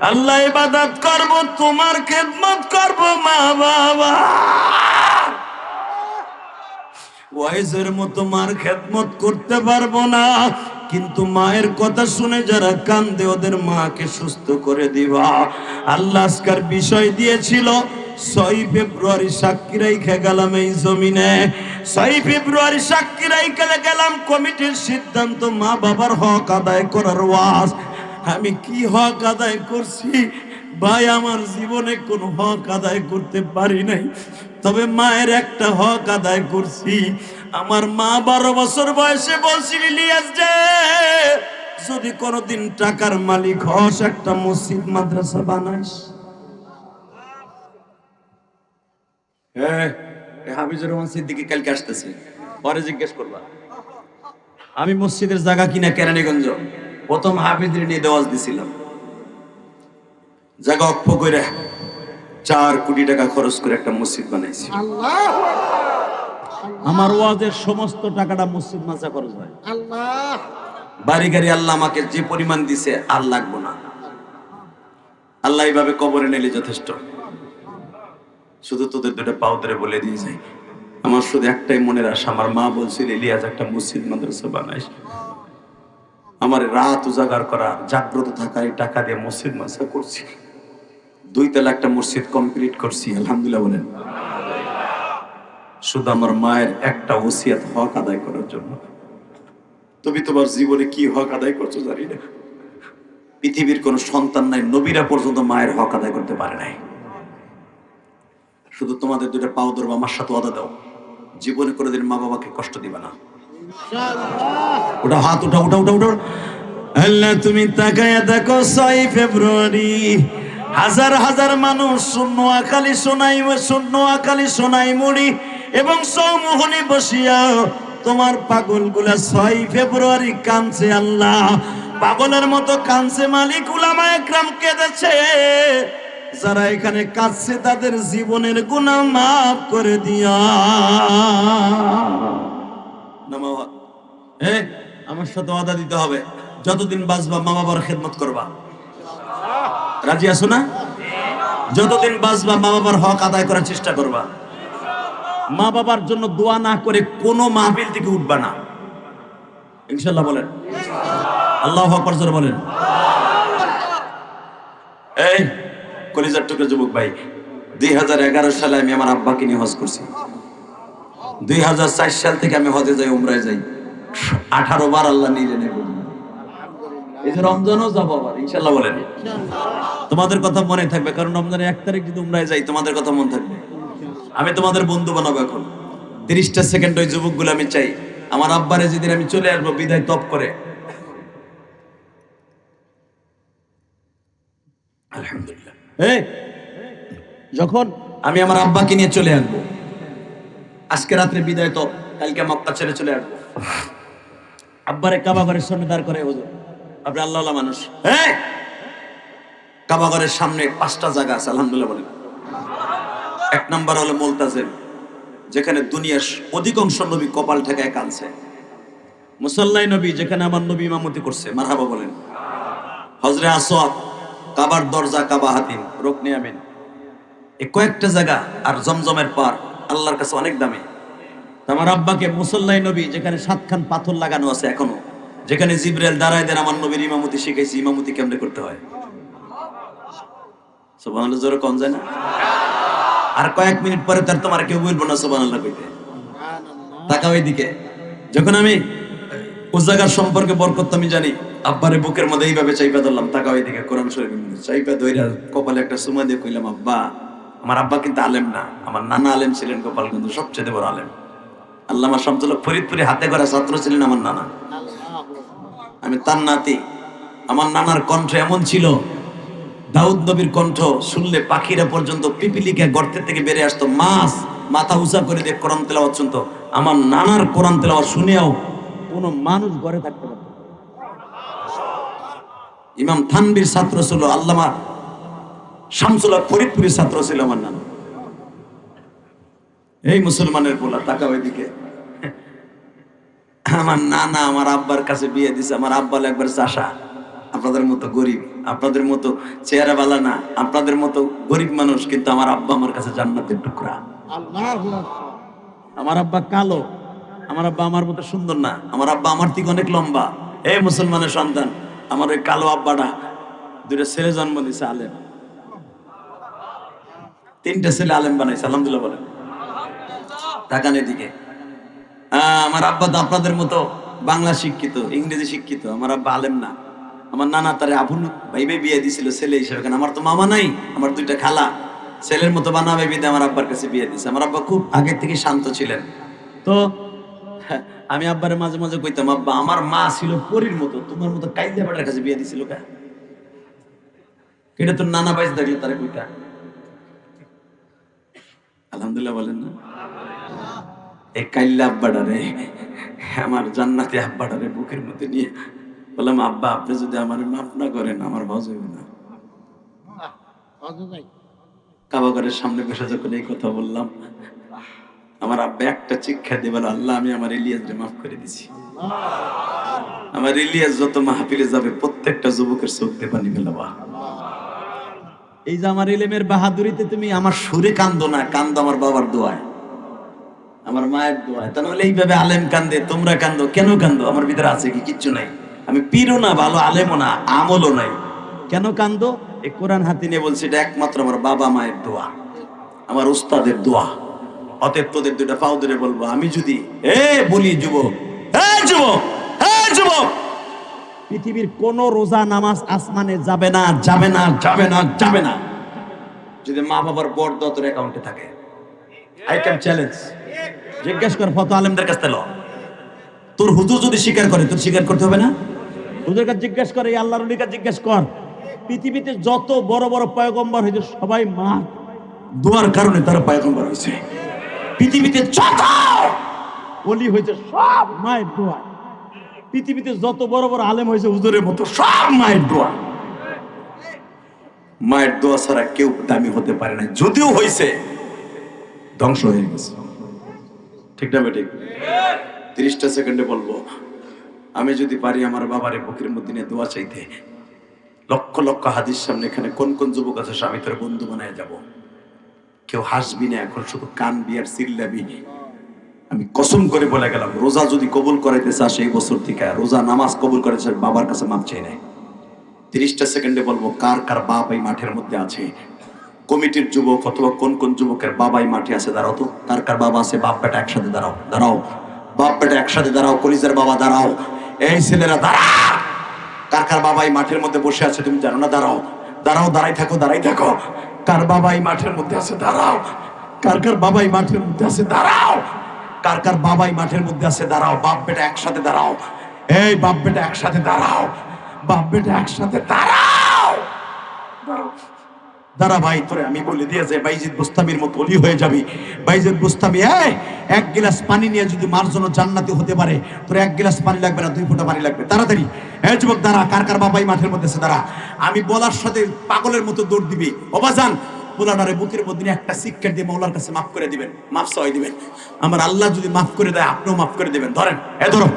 আল্লাহ ইবাদত করব, তোমার খেদমত করব মা বাবা, ওয়াইজের মতো মার খেদমত করতে পারবো না, কিন্তু মায়ের কথা শুনে যারা কান্দে ওদের মাকে সুস্থ করে দিবা। আল্লাহ আজকের বিষয় দিয়েছিল 6 ফেব্রুয়ারি সাক্ষী রাইখা গেলাম এই জমিনে, 6 ফেব্রুয়ারি সাক্ষী রাইখা গেলাম কমিটির সিদ্ধান্ত মা বাবার হক আদায় করার ওয়াজ। আমি কি হক আদায় করছি ভাই? আমার জীবনে কোনো হক আদায় করতে পারি নাই, তবে মায়ের একটা হক আদায় করছি। আমার মা 12 বছর বয়সে বলছিল, ইলিয়াস যে যদি কোনোদিন টাকার মালিক হস, একটা মসজিদ মাদ্রাসা বানাইস। হাফিজুর রহমান সিদ্দিকী কালকে আসতেছে, পরে জিজ্ঞেস করবা। আমি মসজিদের জায়গা কিনা কেরানীগঞ্জ প্রথম হাফিজদের নিয়ে দেওয়াজ দিছিলাম, জায়গা অক্ষ করে 4 কোটি টাকা খরচ করে একটা মসজিদ বানাইছি। আমার ওয়াজের সমস্ত টাকাটা মসজিদ মাসা খরচ হয়। বাড়ি গাড়ি আল্লাহ আমাকে যে পরিমাণ দিছে আর লাগবো না, আল্লাহ এইভাবে কবরে নিলে যথেষ্ট। শুধু তোদের 2টা পাও ধরে বলে দিয়ে যাই, আমার শুধু একটাই মনের আশা, আমার মা বলছিল, ইলিয়াস একটা মসজিদ মাদ্রাসা বানাইস। আমার রাত উজাগার করা, জাগ্রত থাকা, এই টাকা দিয়ে মসজিদ মাদ্রাসা করছি, 2 তলা একটা মসজিদ কমপ্লিট করছি, আলহামদুলিল্লাহ বলেন। শুধু আমার মায়ের একটা ওসিয়ত হক আদায় করার জন্য। তুমি তোমার জীবনে কি হক আদায় করছো জানি না, পৃথিবীর কোন সন্তান নাই, নবীরা পর্যন্ত মায়ের হক আদায় করতে পারে নাই। শুধু তোমাদের 2টা পাও ধরবো, আমার সাথে ওয়াদা দাও, জীবনে কোনোদিন মা বাবাকে কষ্ট দিবা না। ওটা হাত উঠা উঠা উঠা উঠা। আল্লাহ তুমি তাকায়া দেখো, 6 ফেব্রুয়ারি হাজার হাজার মানুষ নোয়াখালী সোনাইমুড়ি এবং চৌমোহনী বসিয়া তোমার পাগলগুলা 6 ফেব্রুয়ারি কাঁদছে। আল্লাহ পাগলের মতো কাঁদছে, মালিক উলামা একরাম কেঁদেছে। যারা এখানে কাঁদছে তাদের জীবনের গুনাহ মাফ করে দিয়া। আমার সাথে ওয়াদা দিতে হবে, যতদিন বাঁচবা মা বাবার খেদমত করবা। রাজি আছো না? যতদিন বাঁচবা মা বাবার হক আদায় করার চেষ্টা করবা। মা বাবার জন্য দোয়া না করে কোনো মাহফিল থেকে উঠবা না, ইনশাআল্লাহ বলেন। আল্লাহু আকবার জোরে বলেন। এই কলিজার টুকরা যুবক ভাই, 2011 সালে আমি আমার আব্বাকে নিয়ে হজ করছি। 2004 সাল থেকে আমি হজে যাই, উমরায় যাই, 18 বার আল্লাহ নিয়ে নেব। এই যে রমজানও যাবো আবার ইনশাআল্লাহ বলেন। তোমাদের কথা মনে থাকবে, কারণ রমজানের 1 তারিখ যদি উমরায় যাই তোমাদের কথা মনে থাকবে। আমি তোমাদের বন্ধু বানাবো। এখন 30টা সেকেন্ড ওই যুবকগুলো আমি চাই, আমার আব্বারে যেদিন আমি চলে আসবো বিদায় তপ করে, আলহামদুলিল্লাহ, যখন আমি আমার আব্বাকে নিয়ে চলে আসবো, আজকে রাত্রে বিদায় তপ, কালকে মক্কা ছেড়ে চলে আসবো, আব্বারে কাবা ঘরের সামনে দাঁড় করে, হুজুর আপনি আল্লাহ মানুষ, কাবা ঘরের সামনে 5টা জায়গা আছে, আলহামদুলিল্লাহ বলেন। 1 নাম্বার হলো মুলতাজিম, যেখানে দুনিয়ার অধিকাংশ নবী কপাল ঠেকায় কাঁদছে। মুসাল্লাই নবী, যেখানে আমার নবী ইমামতি করছে, মারহাবা বলেন। হজরে আসওয়াদ, কাবার দরজা, কাবা হাতিম, রুকনে আমিন, এই কয়েকটা জায়গা আর জমজমের পার আল্লাহর কাছে অনেক দামি। আমার আব্বাকে মুসল্লাই নবী, যেখানে 7খান পাথর লাগানো আছে এখনো, যেখানে জিবরাইল দাঁড়ায় দেন আমার নবীর ইমামতি শিখাইছি, ইমামতি কেমনে করতে হয়। সুবহানাল্লাহ জোরে কম যায় না? আর কয়েক মিনিট পরে তার তোমার কেউ বলবো না সুবহানাল্লাহ কইতে। তাকাও এইদিকে। যখন আমি ও জায়গার সম্পর্কে বরকত আমি জানি, আব্বারে বুকের মধ্যে এইভাবে চাইপা ধরলাম, তাকাও এইদিকে, কোরআন শরীফ চাইপা ধইরা কপালে একটা সুমা দিয়ে কইলাম, আব্বা। আমার আব্বা কিন্তু আলেম না, আমার নানা আলেম ছিলেন, গোপালগঞ্জ সবচেয়ে বড় আলেম। আল্লামা শামসুল হক ফরিদপুরে হাতে গড়া ছাত্র ছিলেন আমার নানা। আমি তার নাতি। আমার নানার কণ্ঠ এমন ছিল, দাউদ নবীর কণ্ঠ শুনলে পাখিরা পর্যন্ত পিপিলিকা গর্তের থেকে বেরিয়ে আসতো, মাছ মাথা উঁচা করে দিয়ে কোরআন তেলাওয়াত শুনতো। আমার নানার কোরআন তেলাওয়াত শুনেও কোনো মানুষ ঘরে থাকতে পারত। ইমাম থানবীর ছাত্র ছিল, আল্লামা শামসুল হক ফরিদপুরের ছাত্র ছিল আমার নানা। এই মুসলমানের পোলা, তাকাও এদিকে। আমার নানা আমার আব্বার কাছে বিয়ে দিছে। আমার আব্বা একবার চাষা, আপনাদের মতো গরিব, আপনাদের মতো চেহারা বালা না, আপনাদের মতো গরিব মানুষ, কিন্তু আমার আব্বা আমার কাছে জান্নাতের টুকরা। আমার আব্বা কালো, আমার আব্বা আমার মতো সুন্দর না, আমার আব্বা আমার থেকে অনেক লম্বা। এই মুসলমানের সন্তান, আমার ওই কালো আব্বাটা 2টা ছেলে জন্ম দিছে, আলেম। 3টে ছেলে আলেম বানাইছে, আলহামদুলিল্লাহ বলেন। তাকান এদিকে। আমার আব্বা তো আপনাদের মতো বাংলা শিক্ষিত, ইংরেজি শিক্ষিত, আমার আব্বা আলেম না। আমার নানা তারে আবুল ভাইবে বিয়ে দিছিল ছেলে হিসেবে, কারণ আমার তো মামা নাই, আমার 2টা খালা, ছেলের মতো বানাবে বিদে আমার আব্বার কাছে বিয়ে দিছে। আমার আব্বা খুব আগে থেকে শান্ত ছিলেন। তো আমি আব্বারে মাঝে মাঝে কইতাম, আব্বা আমার মা ছিল পরীর মতো, তোমার মতো কাইদা বাটার কাছে বিয়ে দিছিল কা? এটা তোর নানা বাইস দেখলে তারে কইতা। আলহামদুলিল্লাহ বলেন না? এই কাইল্লা আব্বাটারে, আমার জান্নাতি আব্বাটারে বুকের মধ্যে নিয়ে বললাম, আব্বা আপনি যদি আমার মাফ না করেন আমার হজ হইবে না। কাবাগরের সামনে বসে যখন এই কথা বললাম, আমার আব্বা একটা চিৎকার দিয়ে বলে, আল্লাহ আমি আমার ইলিয়াসকে মাফ করে দিছি। আমার ইলিয়াস যত মাহফিলে যাবে প্রত্যেকটা যুবকের চোখ দিয়ে পানি ফেলাবা। এই যে আমার ইলেমের বাহাদুরিতে তুমি আমার সুরে কান্দো না, কান্দো আমার বাবার দোয়ায়, আমার মায়ের দোয়ায়। তা নাহলে এইভাবে আলেম কান্দে, তোমরা কান্দো কেন? কান্দো আমার ভিতরে আছে কি? কিচ্ছু নাই। আমি পীরও না, ভালো আলেমও না, আমলও নাই। কেন কান্দো? এই কোরআন হাতে নিয়ে বলছি, এটা একমাত্র আমার বাবা মায়ের দোয়া, আমার উস্তাদের দোয়া। অতএব তোদের 2টা পাও ধরে বলবো, আমি যদি বলি যুবক, যুবক, পৃথিবীর কোন রোজা নামাজ আসমানে যাবে না, যাবে না, যাবে না, যাবে না, যদি মা বাবার বরদোয়া তোর অ্যাকাউন্টে থাকে। I can challenge. জিজ্ঞেস কর ফতো আলেমদের কাছ থেকে, তোর হুজুর যদি স্বীকার করে, তোর স্বীকার করতে হবে না? হুজুরের কাছে জিজ্ঞেস কর, এই আল্লাহর ওলির কাছে জিজ্ঞেস কর, পৃথিবীতে যত বড় বড় পয়গম্বর হয়েছে সবাই মা দোয়ার কারণে তারা পয়গম্বর হয়েছে। পৃথিবীতে যত ওলি হয়েছে সব মায়ের দোয়া। পৃথিবীতে যত বড় বড় আলেম হয়েছে হুজুরের মতো, সব মায়ের দোয়া। মায়ের দোয়া ছাড়া কেউ দামি হতে পারে না, যদিও হয়েছে ধ্বংস হয়ে গেছে। ঠিক না বেঠিক? 30টা সেকেন্ডে বলবো, আমি যদি পারি আমার বাবারে বুকের মধ্যে নিয়ে দোয়া চাইতে, লক্ষ লক্ষ হাদিস সামনে, এখানে কোন কোন যুবক আছে আমি তোর বন্ধু বানায় যাব। কেউ হাসবি না, এখন শুধু কানবি আর চিল্লাবি। আমি কসম করে বলে গেলাম, রোজা যদি কবুল করাইতে চাস এই বছর থেকে, রোজা নামাজ কবুল করাইতে চাস, বাবার কাছে মাপ চাই নাই। 30টা সেকেন্ডে বলবো, কার কার বাপ এই মাঠের মধ্যে আছে? কমিটির যুবক অথবা কোন কোন যুবকের বাবাই মাঠে আছে, দাঁড়াও তো। কার কার বাবা আছে? বাপ বেটা একসাথে দাঁড়াও, দাঁড়াও, বাপ বেটা একসাথে দাঁড়াও, কলিজার বাবা দাঁড়াও, এই ছেলেরা দাঁড়া। কার কার বাবাই মাঠের মধ্যে বসে আছে তুমি জানো না? দাঁড়াও, দাঁড়াও, দাঁড়াই থাকো, দাঁড়াই থাকো। কার বাবাই মাঠের মধ্যে আছে? দাঁড়াও। কার কার বাবাই মাঠের মধ্যে আছে? দাঁড়াও। কার কার বাবাই মাঠের মধ্যে আছে? দাঁড়াও। বাপ বেটা একসাথে দাঁড়াও, এই বাপ বেটা একসাথে দাঁড়াও, বাপ বেটা একসাথে দাঁড়াও, দাঁড়াও। দাঁড়া ভাই, তোরে আমি বলে দিয়ে যে বাইজিদ বুস্তামির মতো ওলি হয়ে যাবি। বাইজিদ বুস্তামি 1 গ্লাস পানি নিয়ে যদি মার জন্য জান্নাতি হতে পারে, তোর 1 গ্লাস পানি লাগবে না, 2 ফোঁটা পানি লাগবে। তাড়াতাড়ি যুবক দাঁড়া, কার কার বাবাই মাঠের মধ্যে আছে? দাঁড়া। আমি বলার সাথে পাগলের মতো দৌড় দিবি। অবাজান পোলাটারে বুকের মধ্যে একটা শিক্ষা দিয়ে মৌলার কাছে মাফ করে দিবেন, মাফ চাই দিবেন। আমার আল্লাহ যদি মাফ করে দেয়, আপনিও মাফ করে দিবেন। ধরেন, ধরো,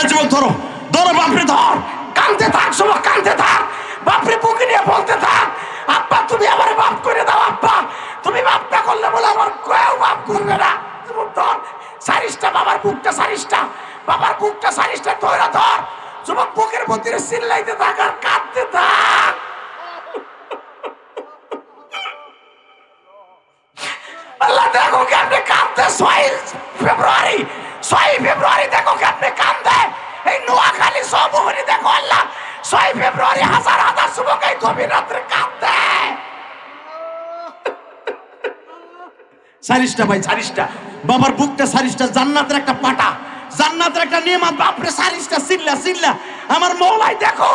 যুবক ধরো, ধরো, বাপরে ধর, কানতে থাক, সবাই কানতে থাক। বাপরে বুকে নিয়ে বলতে থাক, আব্বা তুমি আমার মাফ করে দাও, আব্বা তুমি মাফ না করলে বলে আমার কেউ মাফ করবে না। ধর সারিসটা, বাবার বুকটা সারিসটা, বাবার বুকটা সারিসটা ধরে ধর, যুবক বুকের মধ্যে চিল্লাইতে থাক আর কাঁদতে থাক। আল্লাহ দেখো কেমনে কাঁদতে, 6 ফেব্রুয়ারি দেখো কেমনে কাঁদে এই নোয়াখালী সমুহনী, দেখো আল্লাহ 6 ফেব্রুয়ারি হাজার হাজার যুবক এই গভীর রাত্রে কাঁদে। সারিসটা ভাই, সারিসটা বাবার বুকটা, সারিসটা জান্নাতের একটা পাটা, জান্নাতের একটা নিয়ামত। বাপরে সারিসটা চিল্লা চিল্লা আমার মওলাই দেখো,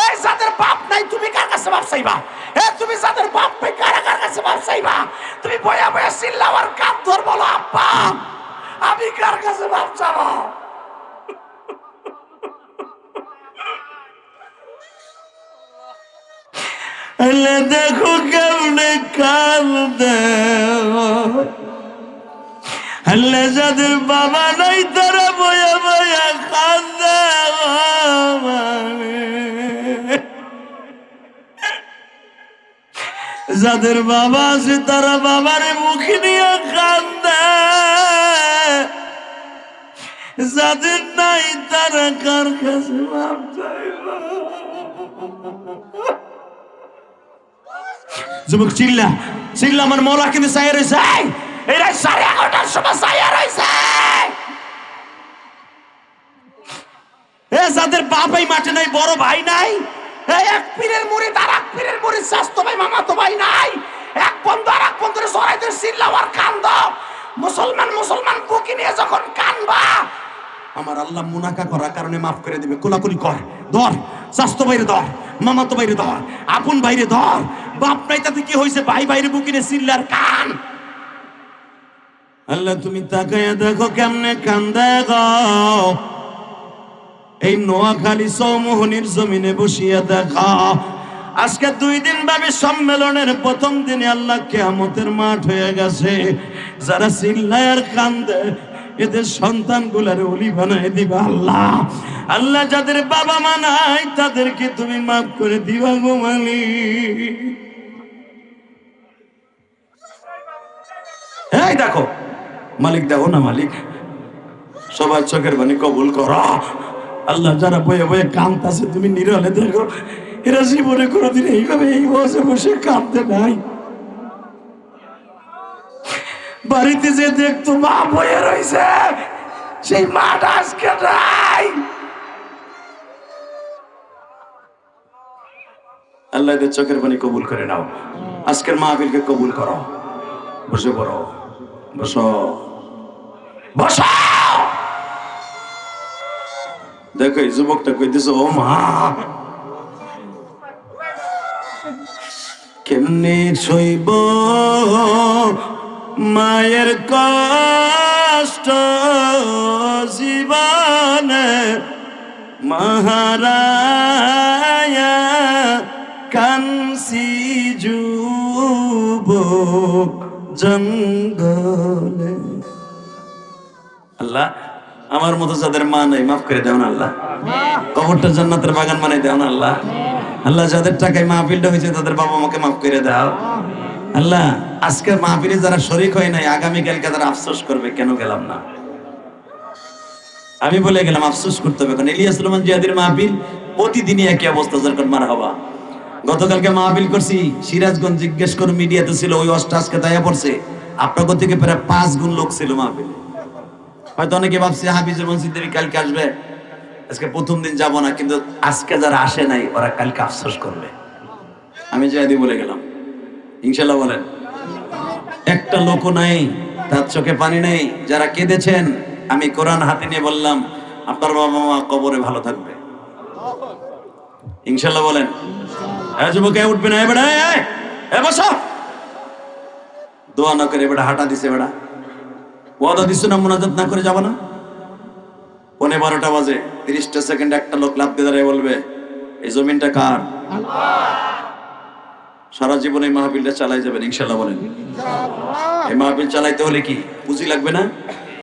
এই যাদের বাপ নাই তুমি কার কাছে বাপ চাইবা? তুমি যাদের বাপ নাই কার কাছে বাপ চাইবা? তুমি বয়া বয়া চিল্লাও আর কাঁদ ধর, বলো আব্বা আমি কার কাছে বাপ চাবো? দেখো কেমনে কাঁদে, আল্লাহ যাদের বাবা নাই তারা বয়া বয়া কাঁদে, যাদের বাবা আছে তারা বাবার মুখে নিয়ে কাঁদে, যাদের নাই তারা কার কাছে বাপ চাইবা? যুবক চিল্লা চিল্লা আমার মৌলা কিন্তু চাইয়া রয়েছে, এরা 11:30টার সময় চাইয়া রয়েছে। যাদের বাবাই মাঠে নাই, বড় ভাই নাই, এক পীরের মুরিদ আর এক পীরের মুরিদ, স্বাস্থ্য ভাই মামাতো ভাই নাই, এক বন্ধু আর এক বন্ধুর জড়াইতে চিল্লাও আর কান্দ। মুসলমান বুকে নিয়ে যখন কানবা, আমার আল্লাহ মুনাকা করার কারণে মাফ করে দিবে। কোলাকুলি কর, ধর স্বাস্থ্য ভাইরে ধর, মামাতো ভাইরে ধর, আপন ভাইরে ধর, বাপ নাই তাতে কি হয়েছে, ভাই ভাইরে বুকে নিয়ে চিল্লার কান। আল্লাহ তুমি তাকায়া দেখো কেমনে কান্দে গো, এই নোয়াখালী চৌমোহনীর জমিনে বসিয়া দেখা। আজকে 2 দিন ব্যাপী সম্মেলনের প্রথম দিনে আল্লাহ কিয়ামতের মাঠ হয়ে গেছে। যারা চিল্লায় আর কান্দে এদের সন্তান গুলার ওলি বানায় দিবা আল্লাহ। আল্লাহ যাদের বাবা মা নাই তাদেরকে তুমি মাফ করে দিবা গো মালিক। এই দেখো মালিক, দেখো না মালিক, সবার চোখের পানি কবুল করো আল্লাহ। যারা বয়ে বয়ে কাঁদতেছে তুমি নিরলে দেখো, এরা জীবনে কোনোদিন এইভাবে এই বসে বসে কাঁদতে নাই। বাড়িতে যে দেখতো মা বয়ে রয়েছে, সেই মাটা আজকে নাই। আল্লাহ এদের চোখের পানি কবুল করে নাও, আজকের মাহফিলকে কবুল করো। বসে পড়ো, বসো বসো। দেখো এই যুবকটা কইতেছে, ও মা কেমনে সইব মায়ের কষ্ট জীবনে, মহারায়া কানসি যুবক জঙ্গলে। আল্লাহ আমার মতো যাদের মা নাই মাফ করে দাও না আল্লাহ, কবরটা জান্নাতের বাগান বানাই দাও না আল্লাহ। আল্লাহ যাদের টাকায় মাহফিলটা হয়েছে তাদের বাবা মাকে মাফ করে দাও আল্লাহ। আজকের মাহফিলে যারা শরীক হয় নাই, আগামীকালকে তারা আফসোস করবে কেন গেলাম না। আমি বলে গেলাম আফসোস করতে হবে, কারণ ইলিয়াস রহমান জিয়াদির মাহফিল প্রতিদিনই একই অবস্থা। যেরকম মার হবা, গতকালকে মাহফিল করছি সিরাজগঞ্জ, জিজ্ঞেস করে মিডিয়াতে ছিল, ওই অষ্ট আজকে দায়া পড়ছে। আপনার থেকে প্রায় 5 গুণ লোক ছিল মাহফিল। হয়তো অনেকে ভাবছে হাফিজুর মসজিদ দেবী কালকে আসবে, আজকে প্রথম দিন যাব না, কিন্তু আজকে যারা আসে নাই ওরা কালকে আফসোস করবে। আমি জিয়াদি বলে গেলাম ইনশাল্লাহ। বলেন একটা লোক নাই তার চোখে পানি নেই। যারা কেঁদেছেন আমি কোরআন হাতে নিয়ে বললাম আপনার বাবা মা কবরে ভালো থাকবে ইনশাল্লাহ। বলেন যুবক উঠবে না, এবারে বসো। দোয়া না করে এবারে হাঁটা দিছে, বেড়া ওয়াদা দিচ্ছ না মোনাজাত না করে যাবো না। 12:15 বাজে 30টা সেকেন্ড একটা লোক লাফ দিয়ে দাঁড়িয়ে বলবে এই জমিনটা কার? সারা জীবন এই মাহফিলটা চালাই যাবেন ইনশাল্লাহ। বলেন এই মাহফিল চালাইতে হলে কি পুঁজি লাগবে না?